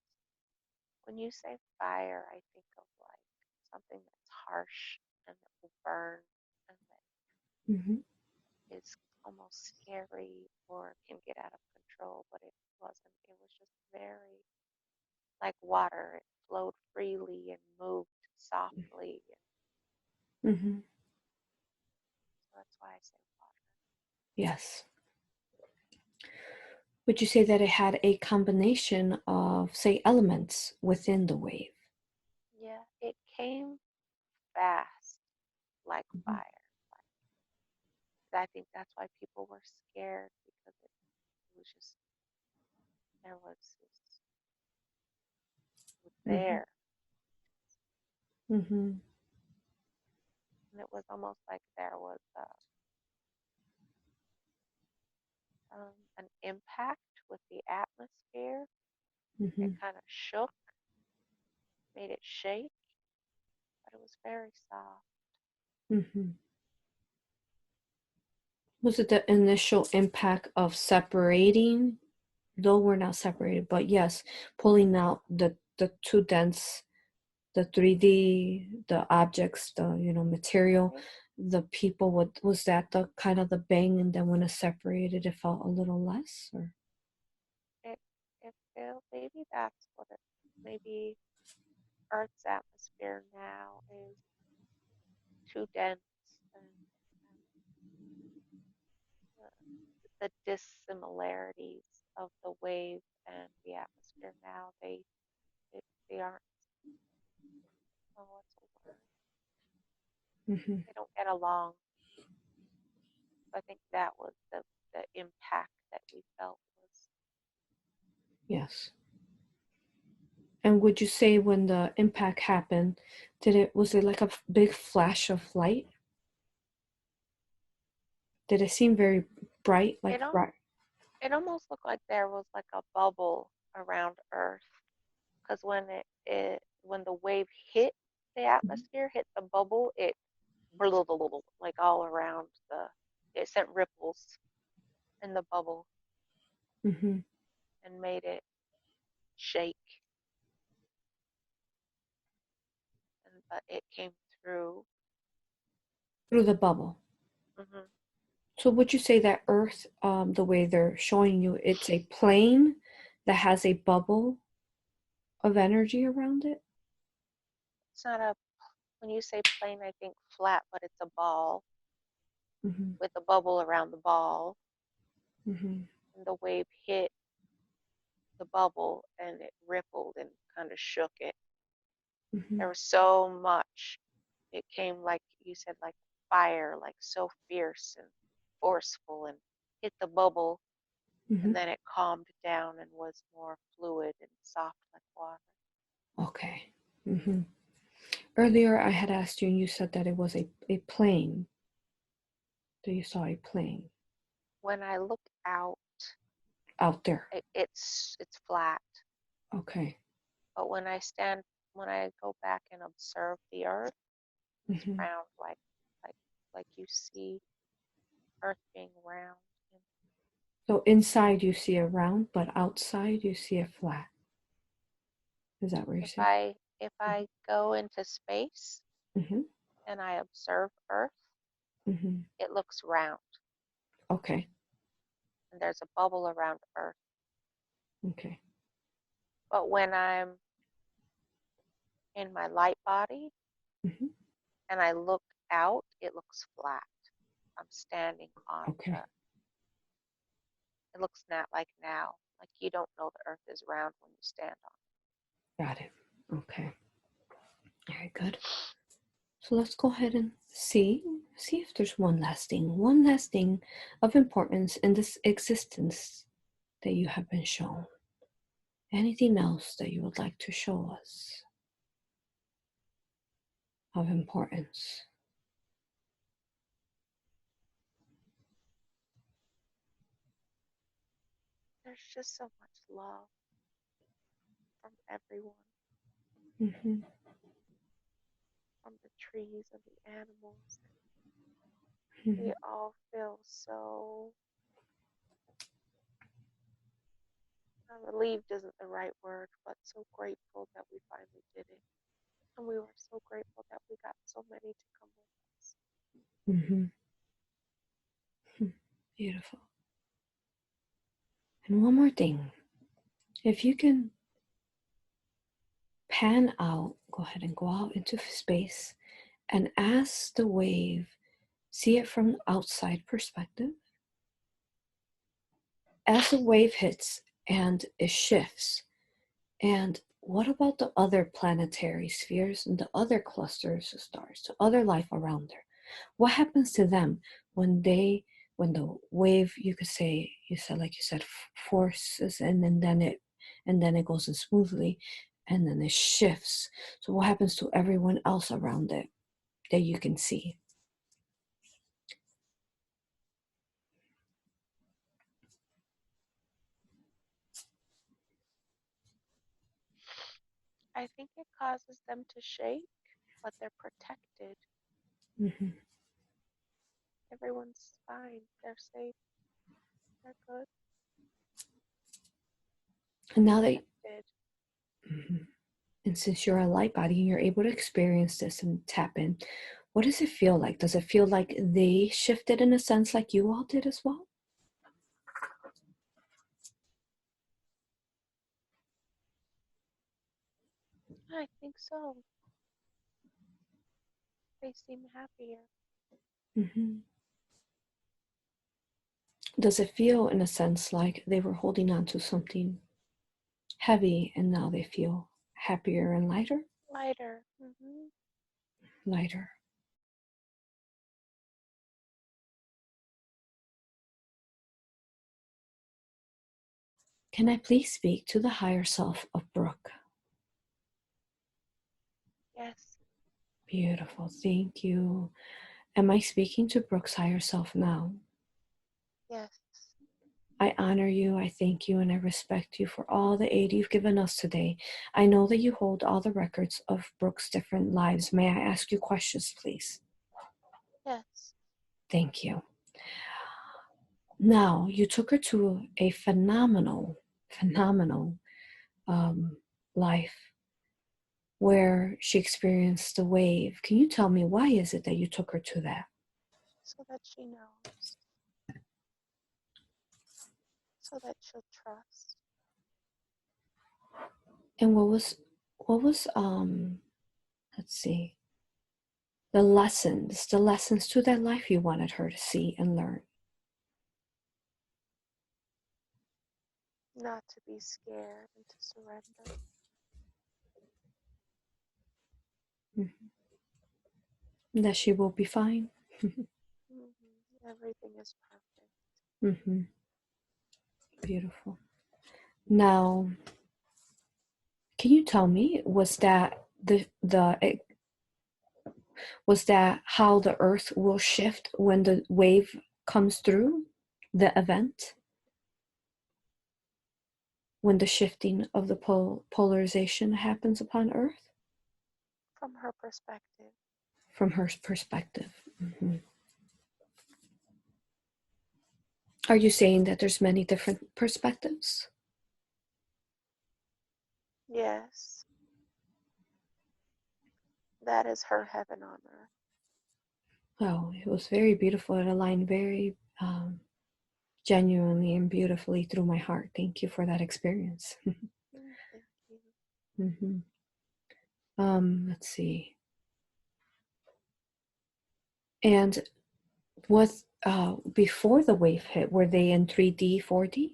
When you say fire, I think of like something that's harsh and that will burn and Hmm. that is almost scary or can get out of control, but it wasn't. It was just very like water. It flowed freely and moved softly. And Hmm. so that's why I say water. Yes. Would you say that it had a combination of, say, elements within the wave? Yeah, it came fast like Mhm. fire. Like, I think that's why people were scared because it was just, there was this, it was Mm-hmm. there. Mm-hmm. And it was almost like there was an impact with the atmosphere. It Mm-hmm. kind of shook, made it shake, but it was very soft. Mm-hmm. Was it the initial impact of separating? Though we're not separated, but yes, pulling out the too dense, the 3D, the objects, the material, Right? the people. What was that? The kind of the bang, and then when it separated, it felt a little less, or It, it felt, maybe that's what it, maybe Earth's atmosphere now is too dense, and the dissimilarities of the wave and the atmosphere now, they aren't, oh, what's the word? mm-hmm. They don't get along. I think that was the impact that we felt was, Yes. And would you say when the impact happened, was it like a big flash of light? Did it seem very bright, it, like al- bright? it almost looked like there was like a bubble around Earth. Because when the wave hit the atmosphere, hit the bubble, it like all around it sent ripples in the bubble Mm-hmm. and made it shake. But it came through. Through the bubble. Hmm. So would you say that Earth, the way they're showing you, it's a plane that has a bubble of energy around it? It's not a, when you say plane, I think flat, but it's a ball Mm-hmm. with a bubble around the ball. Mm-hmm. And the wave hit the bubble and it rippled and kind of shook it. Mm-hmm. There was so much. It came, like you said, like fire, like so fierce and forceful, and hit the bubble, Mm-hmm. and then it calmed down and was more fluid and soft like water. Okay. Mm-hmm. Earlier, I had asked you, and you said that it was a plane. That you saw a plane When I look out, out there. it's flat, Okay. but when I go back and observe the earth, it's Mm-hmm. round, like like you see earth being round. And So inside you see a round, but outside you see a flat. Is that what you're saying? if I go into space Mm-hmm. and I observe earth, Mm-hmm. it looks round, Okay. and there's a bubble around earth. Okay. But when I'm in my light body Mm-hmm. and I look out, it looks flat. I'm standing on Okay. it looks not like now, like you don't know the earth is round when you stand on Got it. Okay. Very good. So let's go ahead and see if there's one last thing of importance in this existence that you have been shown. Anything else that you would like to show us of importance? it. There's just so much love from everyone, Mm-hmm. from the trees and the animals. Mm-hmm. They all feel so, relieved isn't the right word, but so grateful that we finally did it. And we were so grateful that we got so many to come with us. Mm-hmm. Beautiful. And one more thing. If you can pan out, go ahead and go out into space and ask the wave, see it from outside perspective. As the wave hits and it shifts, and what about the other planetary spheres and the other clusters of stars, the other life around there? What happens to them when the wave, you could say, you said, like you said, forces, and then it goes in smoothly, and then it shifts. So what happens to everyone else around it that you can see? I think it causes them to shake, but they're protected. Mm-hmm. Everyone's fine. They're safe. They're good. And now that, Protected. mhm. And since you're a light body and you're able to experience this and tap in, what does it feel like? Does it feel like they shifted in a sense like you all did as well? I think so. They seem happier. Mm-hmm. Does it feel in a sense like they were holding on to something heavy and now they feel happier and lighter? Lighter. Lighter. Can I please speak to the higher self of Brooke? Yes. Beautiful. Thank you. Am I speaking to Brooke's higher self now? Yes. I honor you, I thank you, and I respect you for all the aid you've given us today. I know that you hold all the records of Brooke's different lives. May I ask you questions, please? Yes. Thank you. Now, you took her to a phenomenal um, life where she experienced the wave. Can you tell me why is it that you took her to that? So that she knows. So that she'll trust. And what was let's see, the lessons to that life you wanted her to see and learn? Not to be scared and to surrender. That she will be fine. Everything is perfect. Mm-hmm. Beautiful. Now, can you tell me, was that how the Earth will shift when the wave comes through the event? When the shifting of the polarization happens upon Earth? From her perspective. From her perspective. Mm-hmm. Are you saying that there's many different perspectives? Yes. That is her heaven on earth. Oh, it was very beautiful. It aligned very genuinely and beautifully through my heart. Thank you for that experience. Thank you. Mm-hmm. Let's see. And was before the wave hit, were they in 3D, 4D?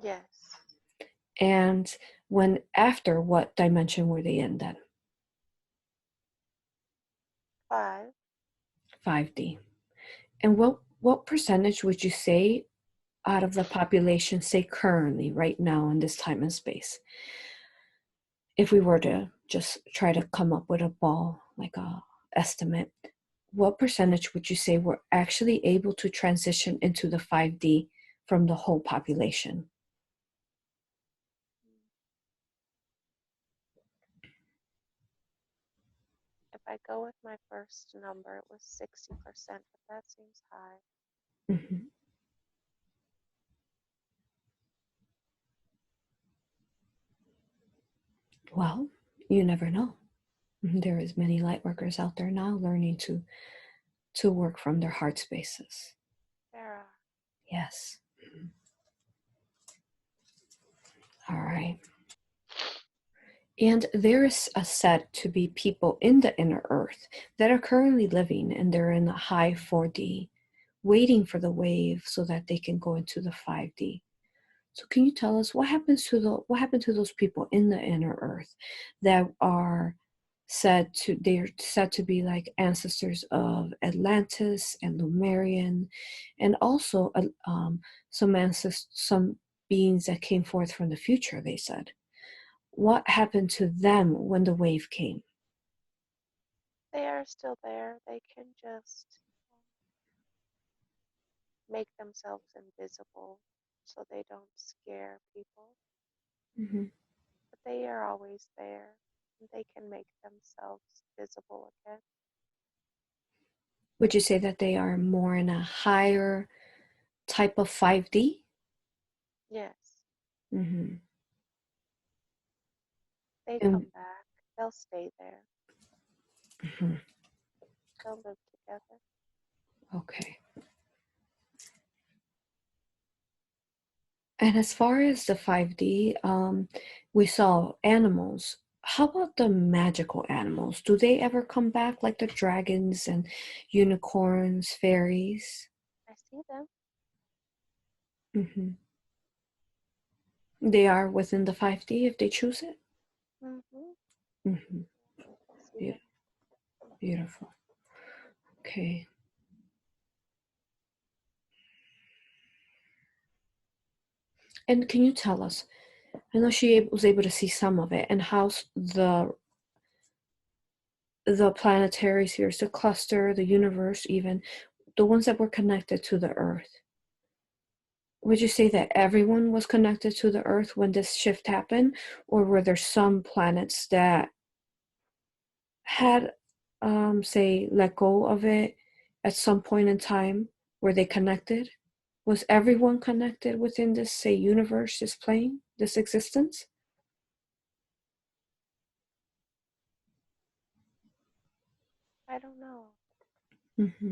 Yes. And when after, what dimension were they in then? 5. 5D. And what percentage would you say out of the population, say currently, right now in this time and space, if we were to just try to come up with a ball, like a estimate, what percentage would you say were actually able to transition into the 5D from the whole population? If I go with my first number, it was 60%, but that seems high. Mm-hmm. Well, you never know. There is many light workers out there now learning to work from their heart spaces. There are. Yes. All right. And there is a said to be people in the inner earth that are currently living, and they're in the high 4D, waiting for the wave so that they can go into the 5D. So can you tell us what happened to those people in the inner earth that are they're said to be like ancestors of Atlantis and Lemurian, and also some beings that came forth from the future, they said. What happened to them when the wave came? They are still there. They can just make themselves invisible so they don't scare people. Mm-hmm. But they are always there. And they can make themselves visible again. Would you say that they are more in a higher type of 5D? Yes, Mm-hmm. they And, come back. They'll stay there. mhm. They'll live together. Okay. And as far as the 5D, we saw animals. How about the magical animals? Do they ever come back, like the dragons and unicorns, fairies? I see them. Hmm. They are within the 5D if they choose it. Mm-hmm. Hmm. I see them. Beautiful. Okay. And can you tell us? I know she was able to see some of it, and how the planetary spheres, the cluster, the universe, even the ones that were connected to the Earth. Would you say that everyone was connected to the Earth when this shift happened, or were there some planets that had, say, let go of it at some point in time? Were they connected? Was everyone connected within this, say, universe, this plane, this existence? I don't know. Mm-hmm.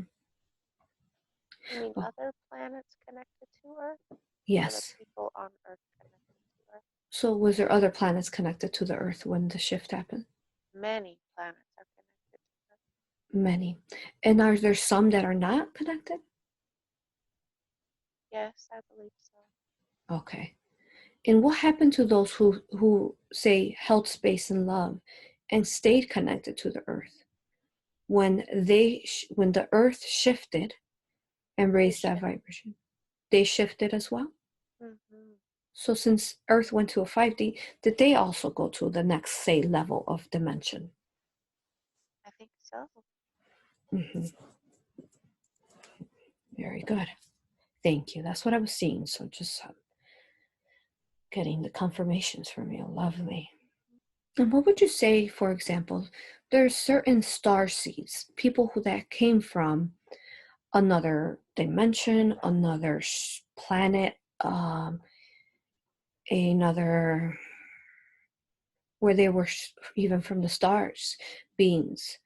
You mean Oh, other planets connected to Earth? Or the yes. people on Earth connected to Earth? So, was there other planets connected to the Earth when the shift happened? Many planets are connected to Earth. Many. And are there some that are not connected? Yes, I believe so. Okay. And what happened to those who say held space in love and stayed connected to the Earth when when the Earth shifted and They raised that shift. vibration? They shifted as well. Mm-hmm. So since Earth went to a 5D, did they also go to the next, say, level of dimension? I think so. Hmm. Very good. Thank you. That's what I was seeing. So just getting the confirmations from you. Lovely. And what would you say, for example, there's certain star seeds, people who that came from another dimension, another planet, another, where they were even from the stars, beings.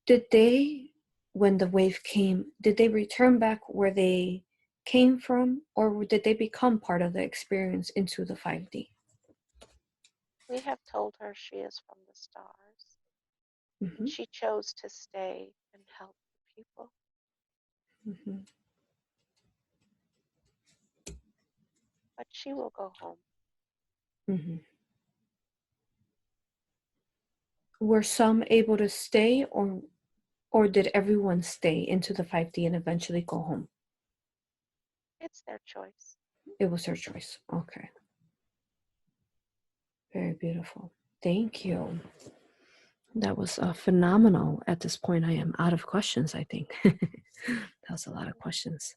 Did they, when the wave came, did they return back where they came from, or did they become part of the experience into the 5D? We have told her she is from the stars, and Hmm. she chose to stay and help the people. Hmm. But she will go home. Hmm. Were some able to stay, or did everyone stay into the 5D and eventually go home? It's their choice. It was her choice. Okay. Very beautiful. Thank you. That was phenomenal. At this point, I am out of questions, I think. That was a lot of questions.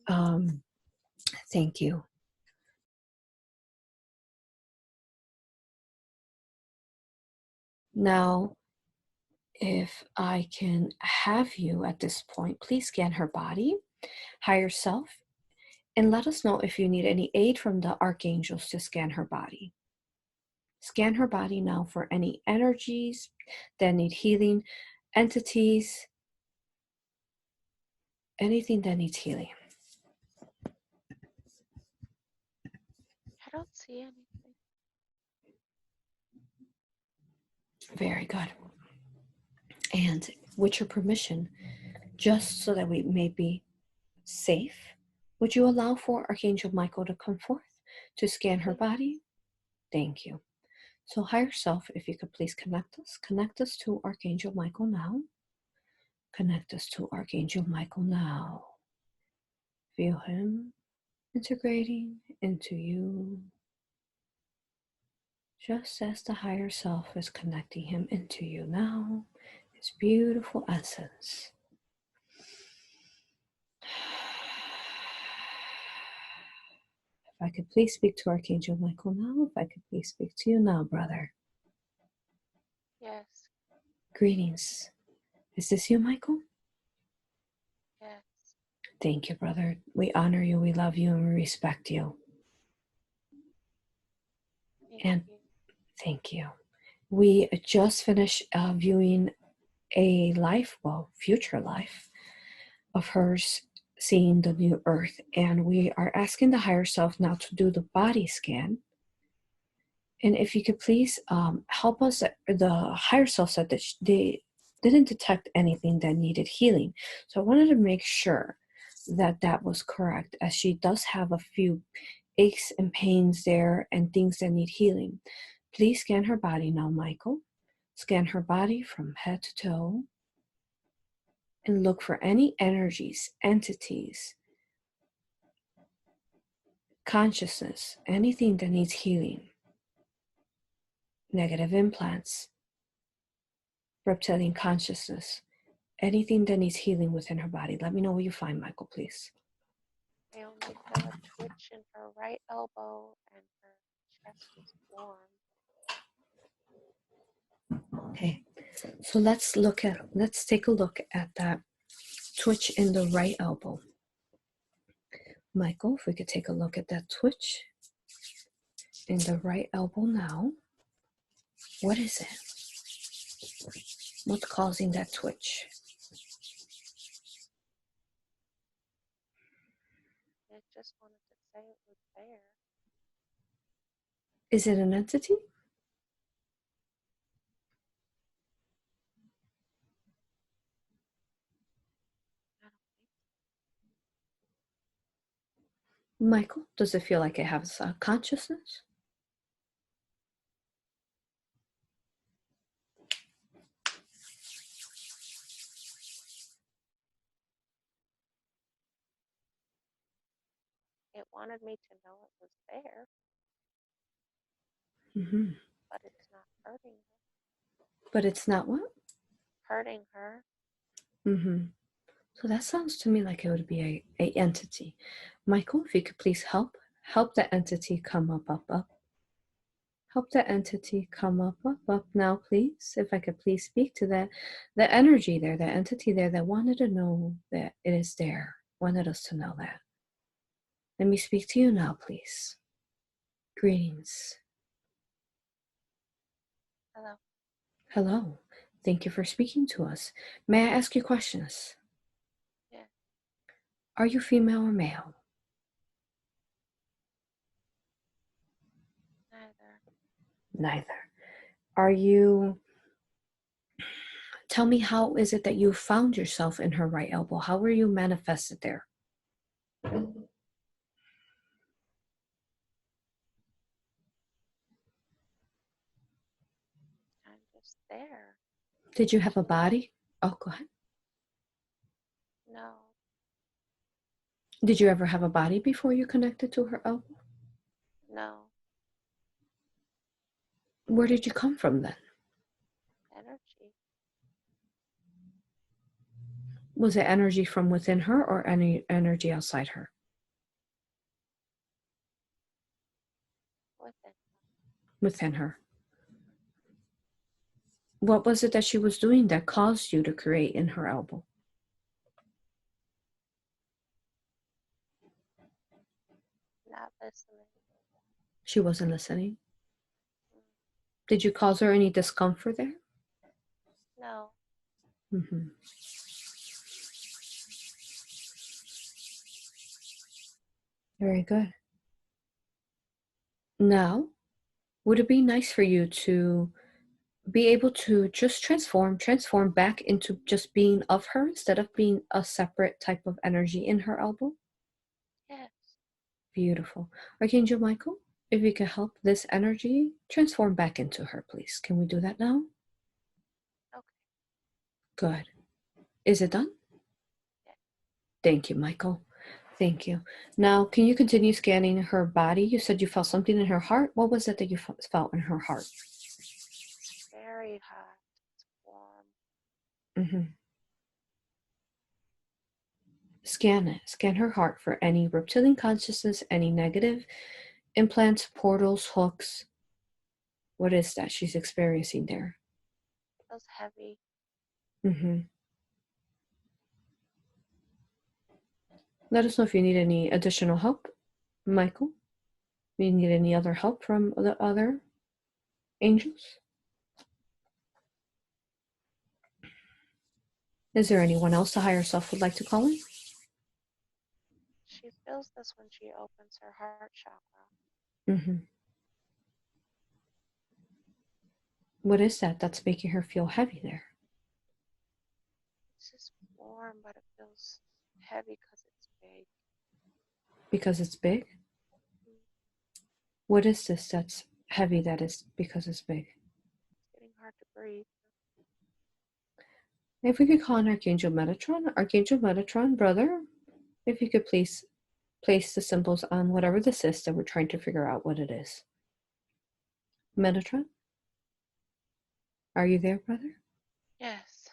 Um, Thank you. Now, if I can have you at this point, please scan her body, higher self, and let us know if you need any aid from the archangels to scan her body. Scan her body now for any energies that need healing, entities, anything that needs healing. I don't see anything. Very good. And with your permission, just so that we may be safe, would you allow for Archangel Michael to come forth to scan her Please. body? Thank you. So higher self, if you could please connect us to Archangel Michael now. Connect us to Archangel Michael now. Feel him integrating into you, just as the higher self is connecting him into you now, his beautiful essence. If I could please speak to Archangel Michael now, if I could please speak to you now, brother. Yes. Greetings. Is this you, Michael? Yes. Thank you, brother. We honor you, we love you, and we respect you. Thank you. Thank you. We just finished viewing a life, well, future life of hers seeing the new earth. And we are asking the higher self now to do the body scan. And if you could please help us, the higher self said that they didn't detect anything that needed healing. So I wanted to make sure that that was correct, as she does have a few aches and pains there and things that need healing. Please scan her body now, Michael. Scan her body from head to toe and look for any energies, entities, consciousness, anything that needs healing. Negative implants, reptilian consciousness, anything that needs healing within her body. Let me know what you find, Michael, please. I only feel a twitch in her right elbow and her chest is warm. Okay, so let's take a look at that twitch in the right elbow. Michael, if we could take a look at that twitch in the right elbow now. What is it? What's causing that twitch? I just wanted to say it was there. Is it an entity? I don't think Michael, does it feel like it has a consciousness? it wanted me to know it was there, Mm-hmm. but it's not hurting her. But it's not what? Hurting her. Mm-hmm. So that sounds to me like it would be a entity. Michael, if you could please help that entity come up. Help that entity come up now, please. If I could please speak to that energy there, that entity there that wanted to know that it is there, wanted us to know that. Let me speak to you now, please. Greetings. Hello. Hello. Thank you for speaking to us. May I ask you questions? Yeah. Are you female or male? Neither. Neither. Are you, tell me, how is it that you found yourself in her right elbow? How were you manifested there? I'm just there. Did you have a body? Oh, go ahead. No. Did you ever have a body before you connected to her elbow? No. Where did you come from then? Energy. Was it energy from within her or any energy outside her? Within. Within her. What was it that she was doing that caused you to create in her elbow? Not listening. She wasn't listening. Mm. Did you cause her any discomfort there? No. Mm-hmm. Very good. Now, would it be nice for you to be able to just transform back into just being of her instead of being a separate type of energy in her elbow? Yes. Beautiful. Archangel Michael, if you could help this energy transform back into her, please. Can we do that now? Okay. Good. Is it done? Yeah. Thank you, Michael. Thank you. Now, can you continue scanning her body? You said you felt something in her heart. What was it that you felt in her heart? Very hot. It's warm. Mm-hmm. Scan it. Scan her heart for any reptilian consciousness, any negative implants, portals, hooks. What is that she's experiencing there? Feels heavy. Mm-hmm. Let us know if you need any additional help, Michael. Do you need any other help from the other angels? Is there anyone else the higher self would like to call in? She feels this when she opens her heart chakra. Mm-hmm. What is that that's making her feel heavy there? It's just warm, but it feels heavy because it's big. Because it's big? Mm. What is this that's heavy that is because it's big? It's getting hard to breathe. If we could call on Archangel Metatron, brother, if you could please place the symbols on whatever this is that we're trying to figure out what it is. Metatron, are you there, brother? Yes.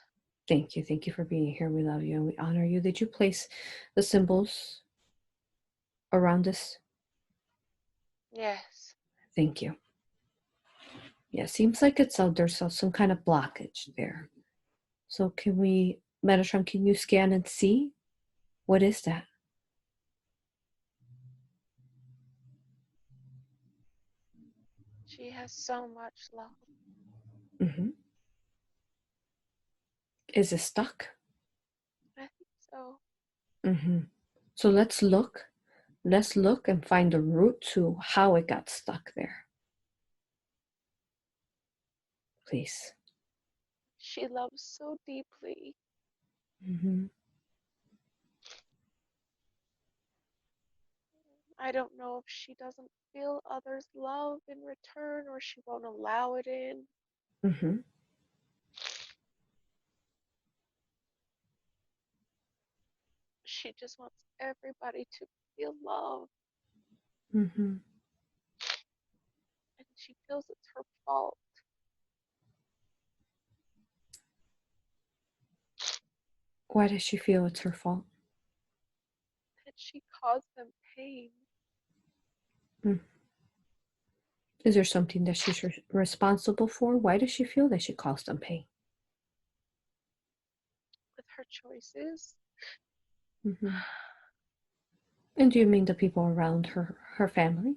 Thank you. Thank you for being here. We love you and we honor you. Did you place the symbols around this? Yes. Thank you. Yeah, seems like there's some kind of blockage there. So can we, Metatron, can you scan and see? What is that? She has so much love. Mm-hmm. Is it stuck? I think so. Mm-hmm. So let's look. Let's look and find the root to how it got stuck there. Please. She loves so deeply. Mm-hmm. I don't know if she doesn't feel others' love in return or she won't allow it in. Mm-hmm. She just wants everybody to feel love. Mm-hmm. And she feels it's her fault Why does she feel it's her fault? that she caused them pain. Mm. Is there something that she's responsible for? Why does she feel that she caused them pain? With her choices. Mm-hmm. And do you mean the people around her family?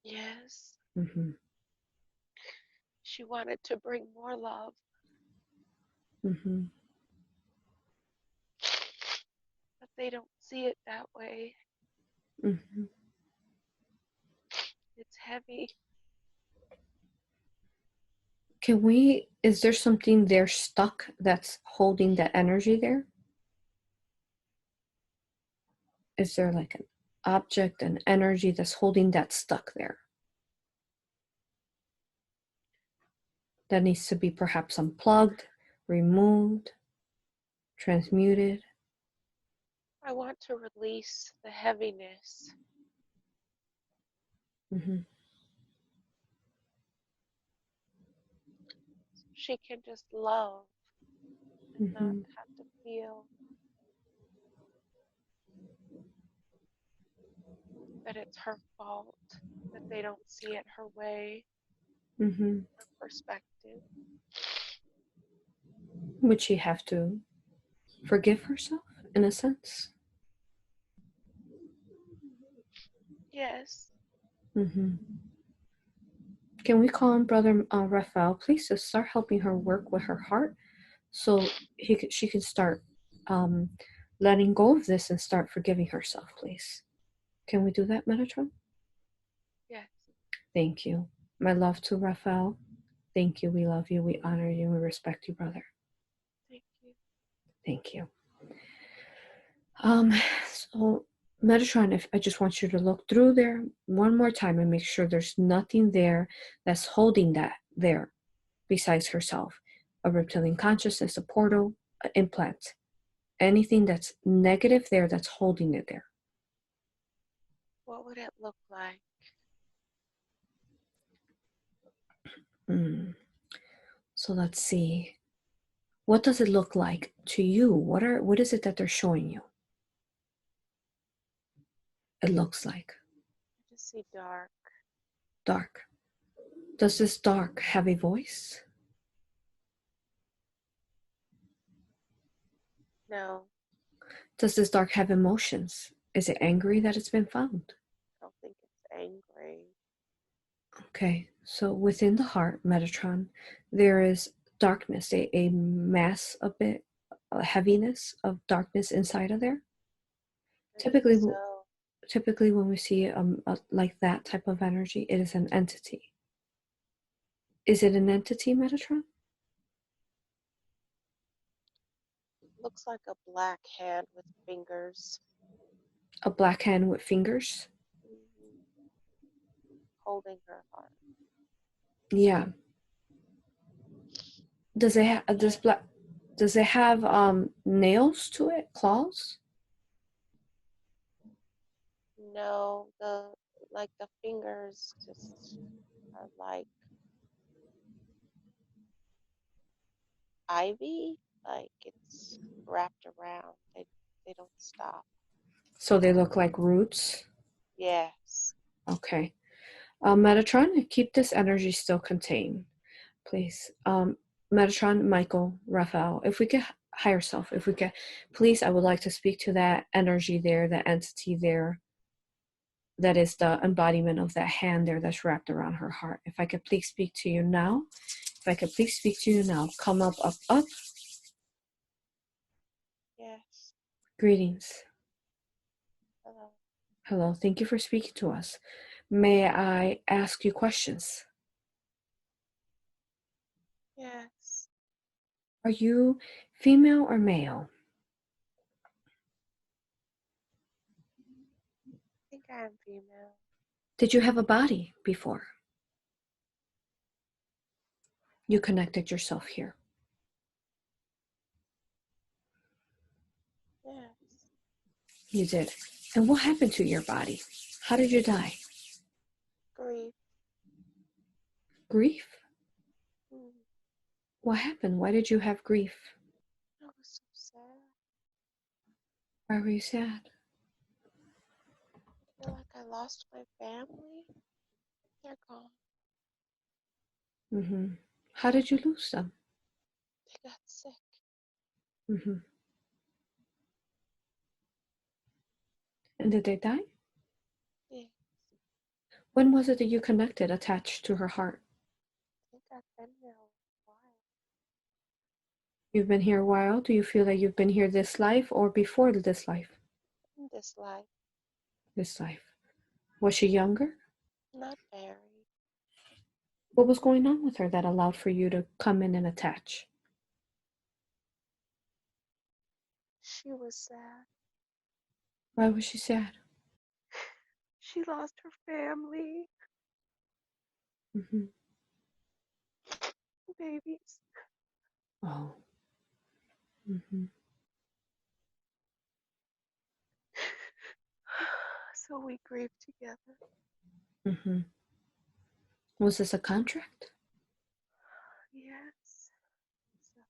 Yes. Mm-hmm. She wanted to bring more love. Mm-hmm. But they don't see it that way. Mm-hmm. It's heavy. Is there something there stuck that's holding that energy there? Is there like an object, an energy that's holding that stuck there? That needs to be perhaps unplugged, removed, transmuted. I want to release the heaviness. Mm-hmm. So she can just love and not Mm-hmm. have to feel that it's her fault, that they don't see it her way, Mm-hmm. her perspective. Would she have to forgive herself in a sense? Yes. Mm-hmm. Can we call on Brother Raphael, please, to start helping her work with her heart so she can start um, letting go of this and start forgiving herself, please? Can we do that, Metatron? Yes. Thank you. My love to Raphael. Thank you. We love you. We honor you. We respect you, brother. Thank you. Thank you. Um, so Metatron, if I just want you to look through there one more time and make sure there's nothing there that's holding that there besides herself. A reptilian consciousness, a portal, an implant. Anything that's negative there that's holding it there. What would it look like? So let's see. What does it look like to you? What is it that they're showing you? It looks like I just see dark. dark. Does this dark have a voice? No, Does this dark have emotions? Is it angry that it's been found? I don't think it's angry. Okay, so within the heart, Metatron, there is darkness, a mass, a bit, a heaviness of darkness inside of there. I think Typically, so. typically when we see like that type of energy, it is an entity. Is it an entity, Metatron? Looks like a black hand with fingers. A black hand with fingers? Mhm. Holding her heart. Yeah. Does it have does it have nails to it, claws? No, the fingers just are like ivy, like it's wrapped around. They don't stop. So they look like roots? Yes. Okay. Metatron, keep this energy still contained, please. Metatron, Michael, Raphael, if we get higher self, if we get, please, I would like to speak to that energy there, that entity there, that is the embodiment of that hand there that's wrapped around her heart. If I could please speak to you now, if I could please speak to you now, come up, up, up. Yes. Greetings. Hello. Hello, thank you for speaking to us. May I ask you questions? Yes. Are you female or male? I think I am female. Did you have a body before you connected yourself here? Yes. You did. And what happened to your body? How did you die? Grief. Grief? Mm. What happened? Why did you have grief? I was so sad. Why were you sad? I feel like I lost my family. They're gone. How did you lose them? They got sick. hmm And did they die? Yeah. When was it that you connected, attached to her heart? I think I've been here a while. You've been here a while. Do you feel that you've been here this life or before this life? In this life. This life. Was she younger? Not very. What was going on with her that allowed for you to come in and attach? She was sad. Why was she sad? She lost her family. hmm Babies. Oh. hmm So we grieved together. hmm Was this a contract? Yes. So,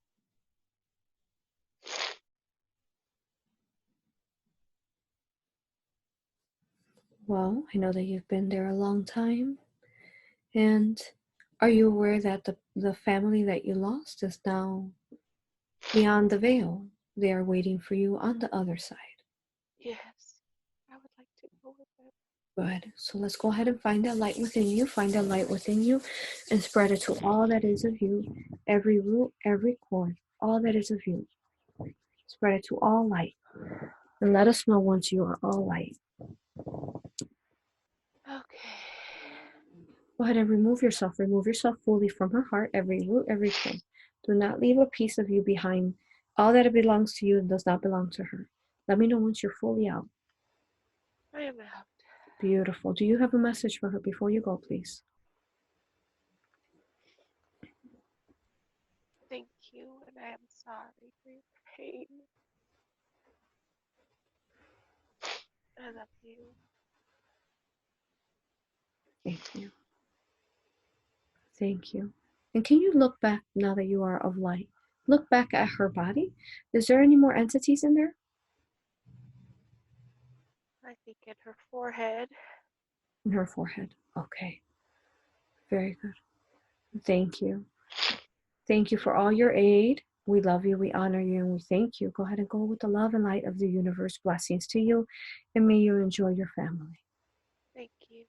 Well, I know that you've been there a long time. And are you aware that the family that you lost is now beyond the veil? They are waiting for you on the other side. yes. I would like to go with them. Good. So let's go ahead and find that light within you. Find that light within you and spread it to all that is of you, every root, every cord, all that is of you. Spread it to all light. And let us know once you are all light. Okay. Go ahead and remove yourself. Remove yourself fully from her heart, every root, every cord. Do not leave a piece of you behind. All that belongs to you does not belong to her. Let me know once you're fully out. I am out. Beautiful. Do you have a message for her before you go, please? Thank you, and I am sorry for your pain. I love you. Thank you. Thank you. And can you look back now that you are of light? Look back at her body. Is there any more entities in there? I think in her forehead. In her forehead. Okay. Very good. Thank you. Thank you for all your aid. We love you, we honor you, and we thank you. Go ahead and go with the love and light of the universe. Blessings to you, and may you enjoy your family. Thank you.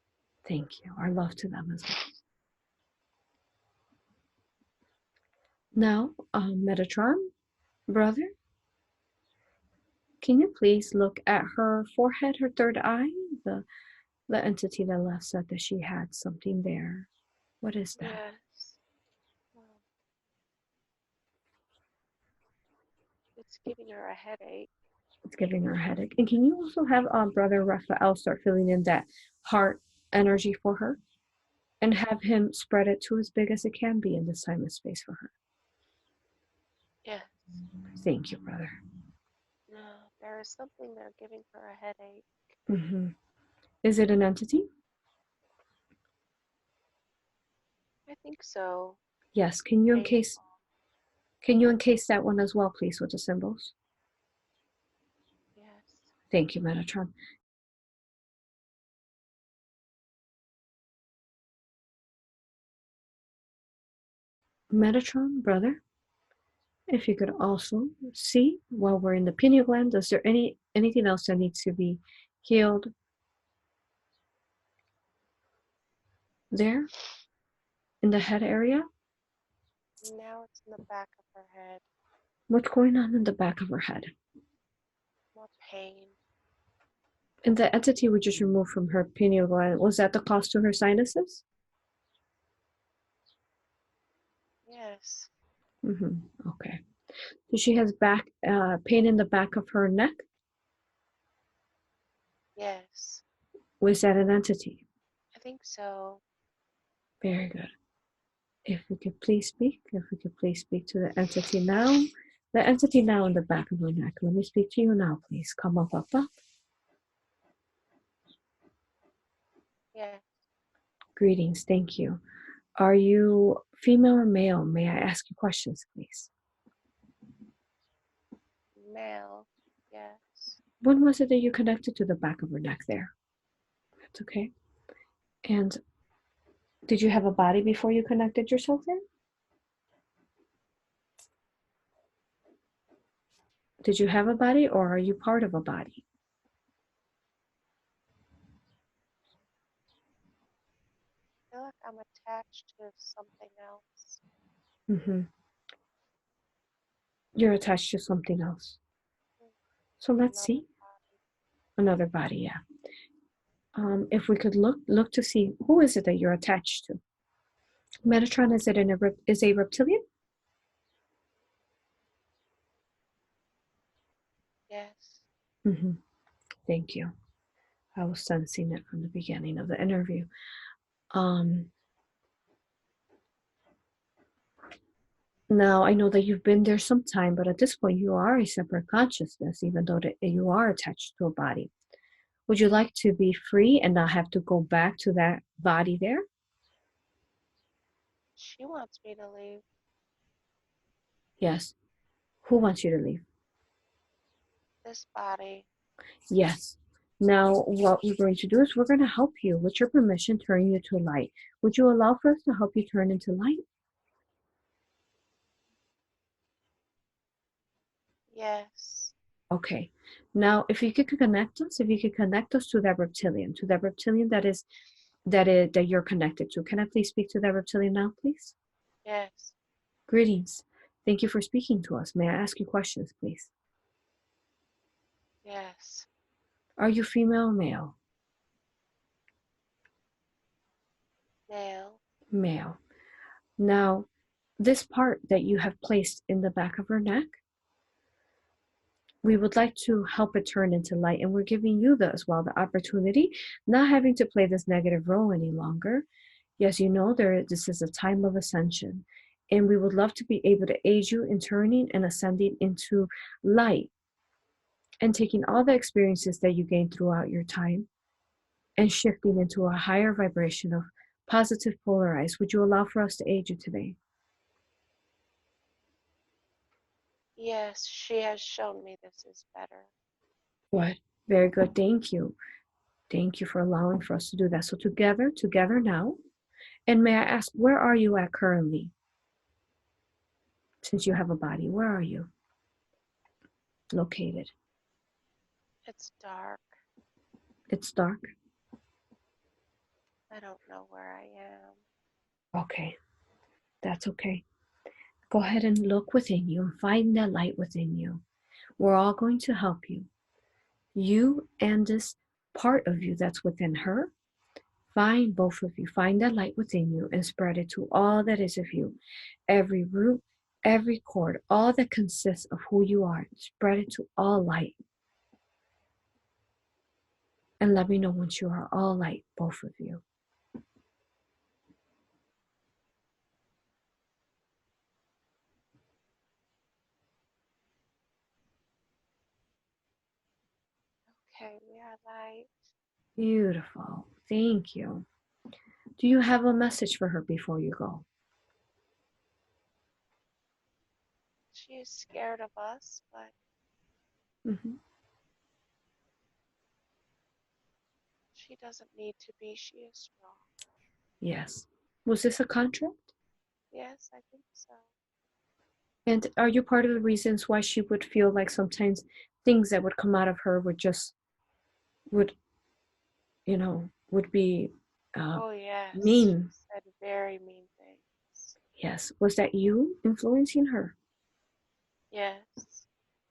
Thank you. Our love to them as well. Now, Metatron, brother, can you please look at her forehead, her third eye? The entity that left said that she had something there. What is that? Yes. It's giving her a headache. It's giving her a headache. And can you also have Brother Raphael start filling in that heart energy for her? And have him spread it to as big as it can be in this time and space for her. Yes. Thank you, brother. No, there is something there giving her a headache. Mm-hmm. Is it an entity? I think so. Yes. Can you encase that one as well, please, with the symbols? Yes. Thank you, Metatron. Metatron, brother, if you could also see while we're in the pineal gland, is there anything else that needs to be healed there in the head area? Now it's in the back of her head. What's going on in the back of her head? More pain. And the entity we just removed from her pineal gland, was that the cause to her sinuses? Yes. Mm-hmm. Okay. So she has back pain in the back of her neck. Yes. Was that an entity? I think so. Very good. If we could please speak to the entity now. The entity now in the back of her neck. Let me speak to you now, please. Come up, up, up. Yes. Greetings. Thank you. Are you female or male? May I ask you questions, please? Male. Yes. When was it that you connected to the back of her neck there? That's okay. And did you have a body before you connected yourself there? Did you have a body or are you part of a body? I feel like I'm attached to something else. Mm-hmm. You're attached to something else. So let's Another see. body. Another body, yeah. If we could look to see who is it that you're attached to. Metatron, is a reptilian? Yes. Mm-hmm. Thank you. I was sensing it from the beginning of the interview. Now I know that you've been there some time, but at this point you are a separate consciousness, even though you are attached to a body. Would you like to be free and not have to go back to that body there? She wants me to leave Yes. Who wants you to leave? this body. Yes. Now, what we're going to do is we're going to help you, with your permission, turn you to light. Would you allow for us to help you turn into light? Yes. Okay. Now, if you could connect us, to that reptilian, that you're connected to. Can I please speak to that reptilian now, please? Yes. Greetings. Thank you for speaking to us. May I ask you questions, please? Yes. Are you female or male? Male. Male. Now, this part that you have placed in the back of her neck, we would like to help it turn into light, and we're giving you as well the opportunity, not having to play this negative role any longer. Yes, you know this is a time of ascension, and we would love to be able to aid you in turning and ascending into light and taking all the experiences that you gained throughout your time and shifting into a higher vibration of positive polarized. Would you allow for us to aid you today? Yes, she has shown me this is better. What? Very good. Thank you. Thank you for allowing for us to do that. So together now. And may I ask, where are you at currently? Since you have a body, where are you located? It's dark. It's dark. I don't know where I am. Okay, that's okay. Go ahead and look within you and find that light within you. We're all going to help you. You and this part of you that's within her. Find both of you. Find that light within you and spread it to all that is of you. Every root, every cord, all that consists of who you are. Spread it to all light. And let me know once you are all light, both of you. Okay, we are light. Beautiful. Thank you. Do you have a message for her before you go? She is scared of us, but Mm-hmm. she doesn't need to be. She is strong. Yes. Was this a contract? Yes, I think so. And are you part of the reasons why she would feel like sometimes things that would come out of her would, would be Oh, yes. She mean? said very mean things. Yes. Was that you influencing her? Yes.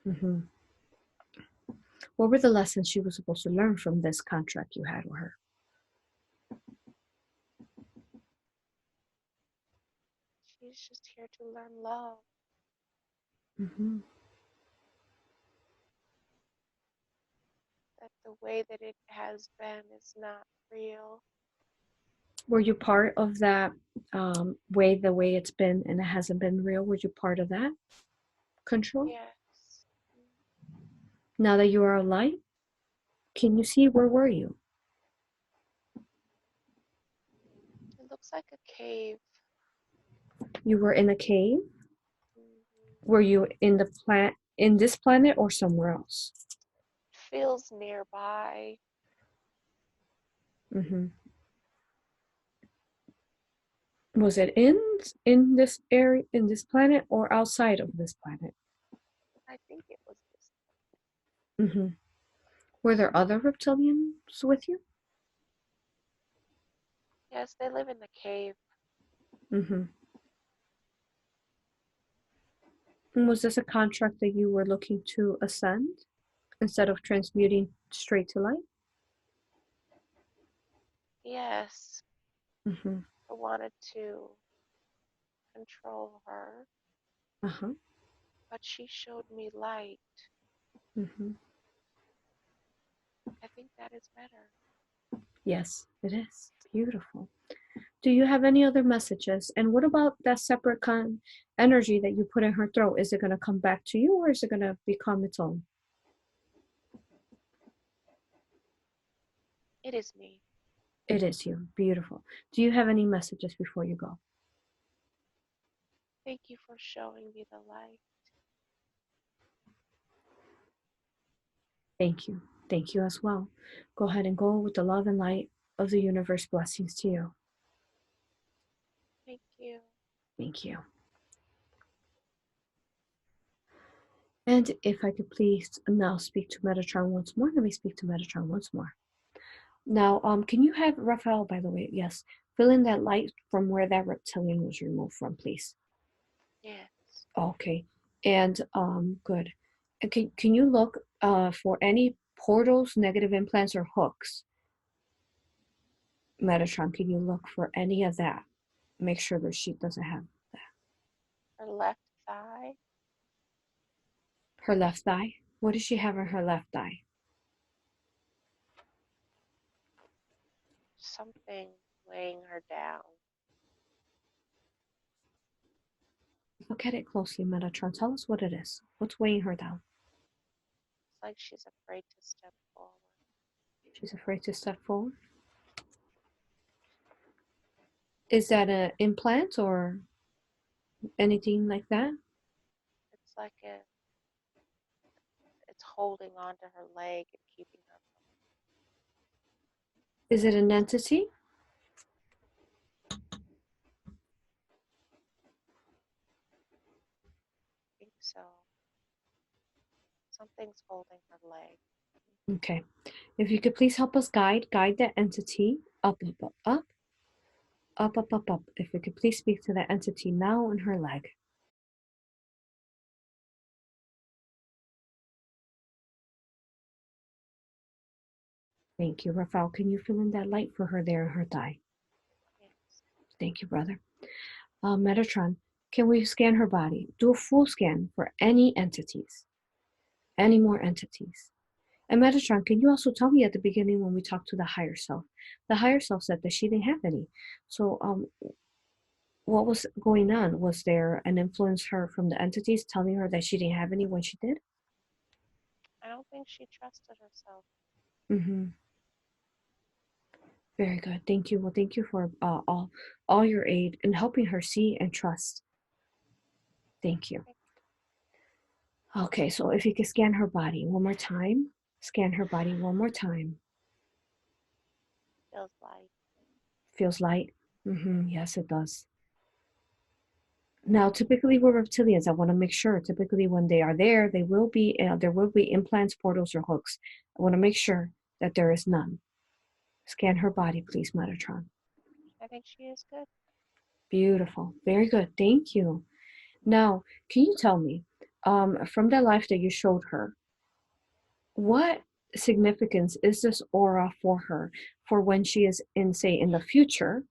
Mm-hmm. What were the lessons she was supposed to learn from this contract you had with her? She's just here to learn love. Mm-hmm. That the way that it has been is not real. Were you part of that the way it's been and it hasn't been real? Were you part of that control? Yes. Now that you are a light, can you see where were you? It looks like a cave. You were in a cave? Mm-hmm. Were you in this planet or somewhere else? Feels nearby. Mm-hmm. Was it in this area, in this planet, or outside of this planet? I think it was this. Mm-hmm. Were there other reptilians with you? Yes, they live in the cave. Mm-hmm. And was this a contract that you were looking to ascend instead of transmuting straight to light? Yes, Mm-hmm. I wanted to control her, Uh-huh. but she showed me light. Mm-hmm. I think that is better. Yes, it is. Beautiful. Do you have any other messages? And what about that separate energy that you put in her throat? Is it going to come back to you or is it going to become its own? It is me. It is you. Beautiful. Do you have any messages before you go? Thank you for showing me the light. Thank you. Thank you as well. Go ahead and go with the love and light of the universe. Blessings to you. Thank you. Thank you. And if I could please now speak to Metatron once more. Let me speak to Metatron once more. Now, can you have Raphael, by the way, yes, fill in that light from where that reptilian was removed from, please? Yes. Okay. And good. And can you look for any portals, negative implants, or hooks? Metatron, can you look for any of that? Make sure the sheet doesn't have that. Her left thigh. Her left thigh. What does she have in her left eye? Something weighing her down. Look at it closely, Metatron. Tell us what it is. What's weighing her down? It's like she's afraid to step forward. She's afraid to step forward. Is that an implant or anything like that? It's like it's holding onto her leg and keeping her from. Is it an entity? I think so. Something's holding her leg. Okay. If you could please help us guide that entity up, up, up, up, up, up, up, up. If we could please speak to that entity now in her leg. Thank you. Raphael, can you fill in that light for her there in her thigh? Yes. Thank you, brother. Metatron, can we scan her body? Do a full scan for any entities, any more entities. And Metatron, can you also tell me at the beginning when we talked to the higher self? The higher self said that she didn't have any. So what was going on? Was there an influence her from the entities telling her that she didn't have any when she did? I don't think she trusted herself. Mm-hmm. Very good. Thank you. Well, thank you for all your aid in helping her see and trust. Thank you. Okay, so if you could scan her body one more time. Scan her body one more time. Feels light. Feels light? Mm-hmm. Yes, it does. Now, typically with reptilians, I want to make sure. Typically, when they are there, there will be implants, portals, or hooks. I want to make sure that there is none. Scan her body, please, Metatron. I think she is good. Beautiful. Very good. Thank you. Now, can you tell me, from that life that you showed her, what significance is this aura for her for when she is in, say, in the future,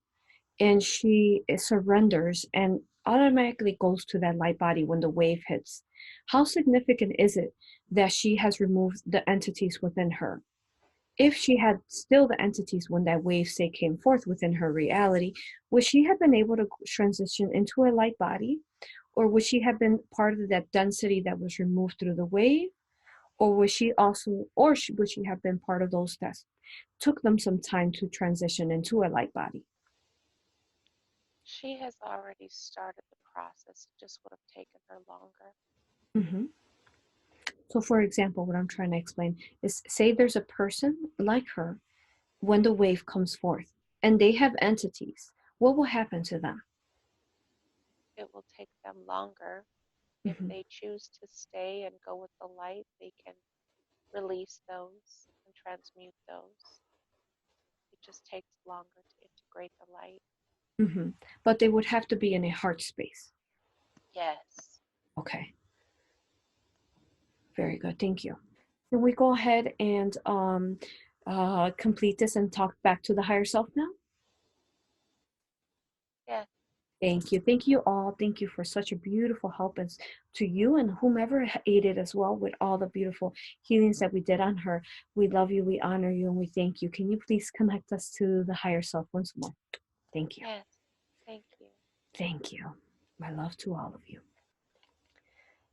and she surrenders and automatically goes to that light body when the wave hits? How significant is it that she has removed the entities within her? If she had still the entities when that wave, say, came forth within her reality, would she have been able to transition into a light body? Or would she have been part of that density that was removed through the wave? Or would she also, would she have been part of those that took them some time to transition into a light body? She has already started the process. It just would have taken her longer. Mm-hmm. So, for example, what I'm trying to explain is, say there's a person like her when the wave comes forth and they have entities. What will happen to them? It will take them longer. If Mm-hmm. they choose to stay and go with the light, they can release those and transmute those. It just takes longer to integrate the light. Mm-hmm. But they would have to be in a heart space. Yes. Okay. Very good. Thank you. Can we go ahead and complete this and talk back to the higher self now? Yes. Thank you. Thank you all. Thank you for such a beautiful help, as to you and whomever aided as well with all the beautiful healings that we did on her. We love you, we honor you, and we thank you. Can you please connect us to the higher self once more? Thank you. Yes. Thank you. Thank you. My love to all of you.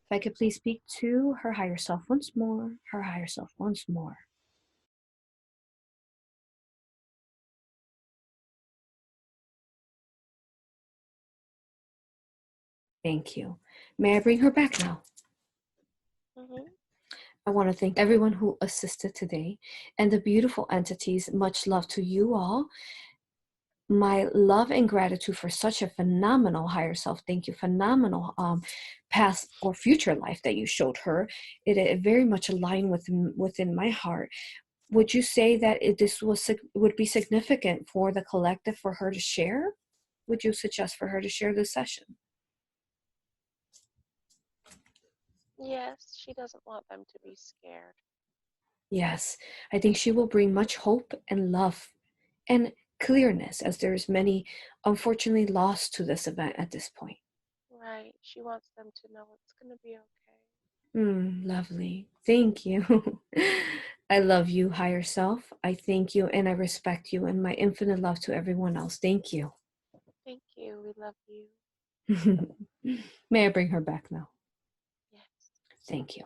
If I could please speak to her higher self once more, her higher self once more. Thank you. May I bring her back now? Mm-hmm. I want to thank everyone who assisted today and the beautiful entities. Much love to you all. My love and gratitude for such a phenomenal higher self. Thank you. Phenomenal past or future life that you showed her. It very much aligned within my heart. Would you say that this would be significant for the collective for her to share? Would you suggest for her to share this session? Yes, she doesn't want them to be scared. Yes, I think she will bring much hope and love and clearness, as there's many unfortunately lost to this event at this point. Right. She wants them to know it's going to be okay. Lovely. Thank you. I love you, higher self. I thank you and I respect you and my infinite love to everyone else. Thank you. Thank you. We love you. May I bring her back now? Yes. Thank you.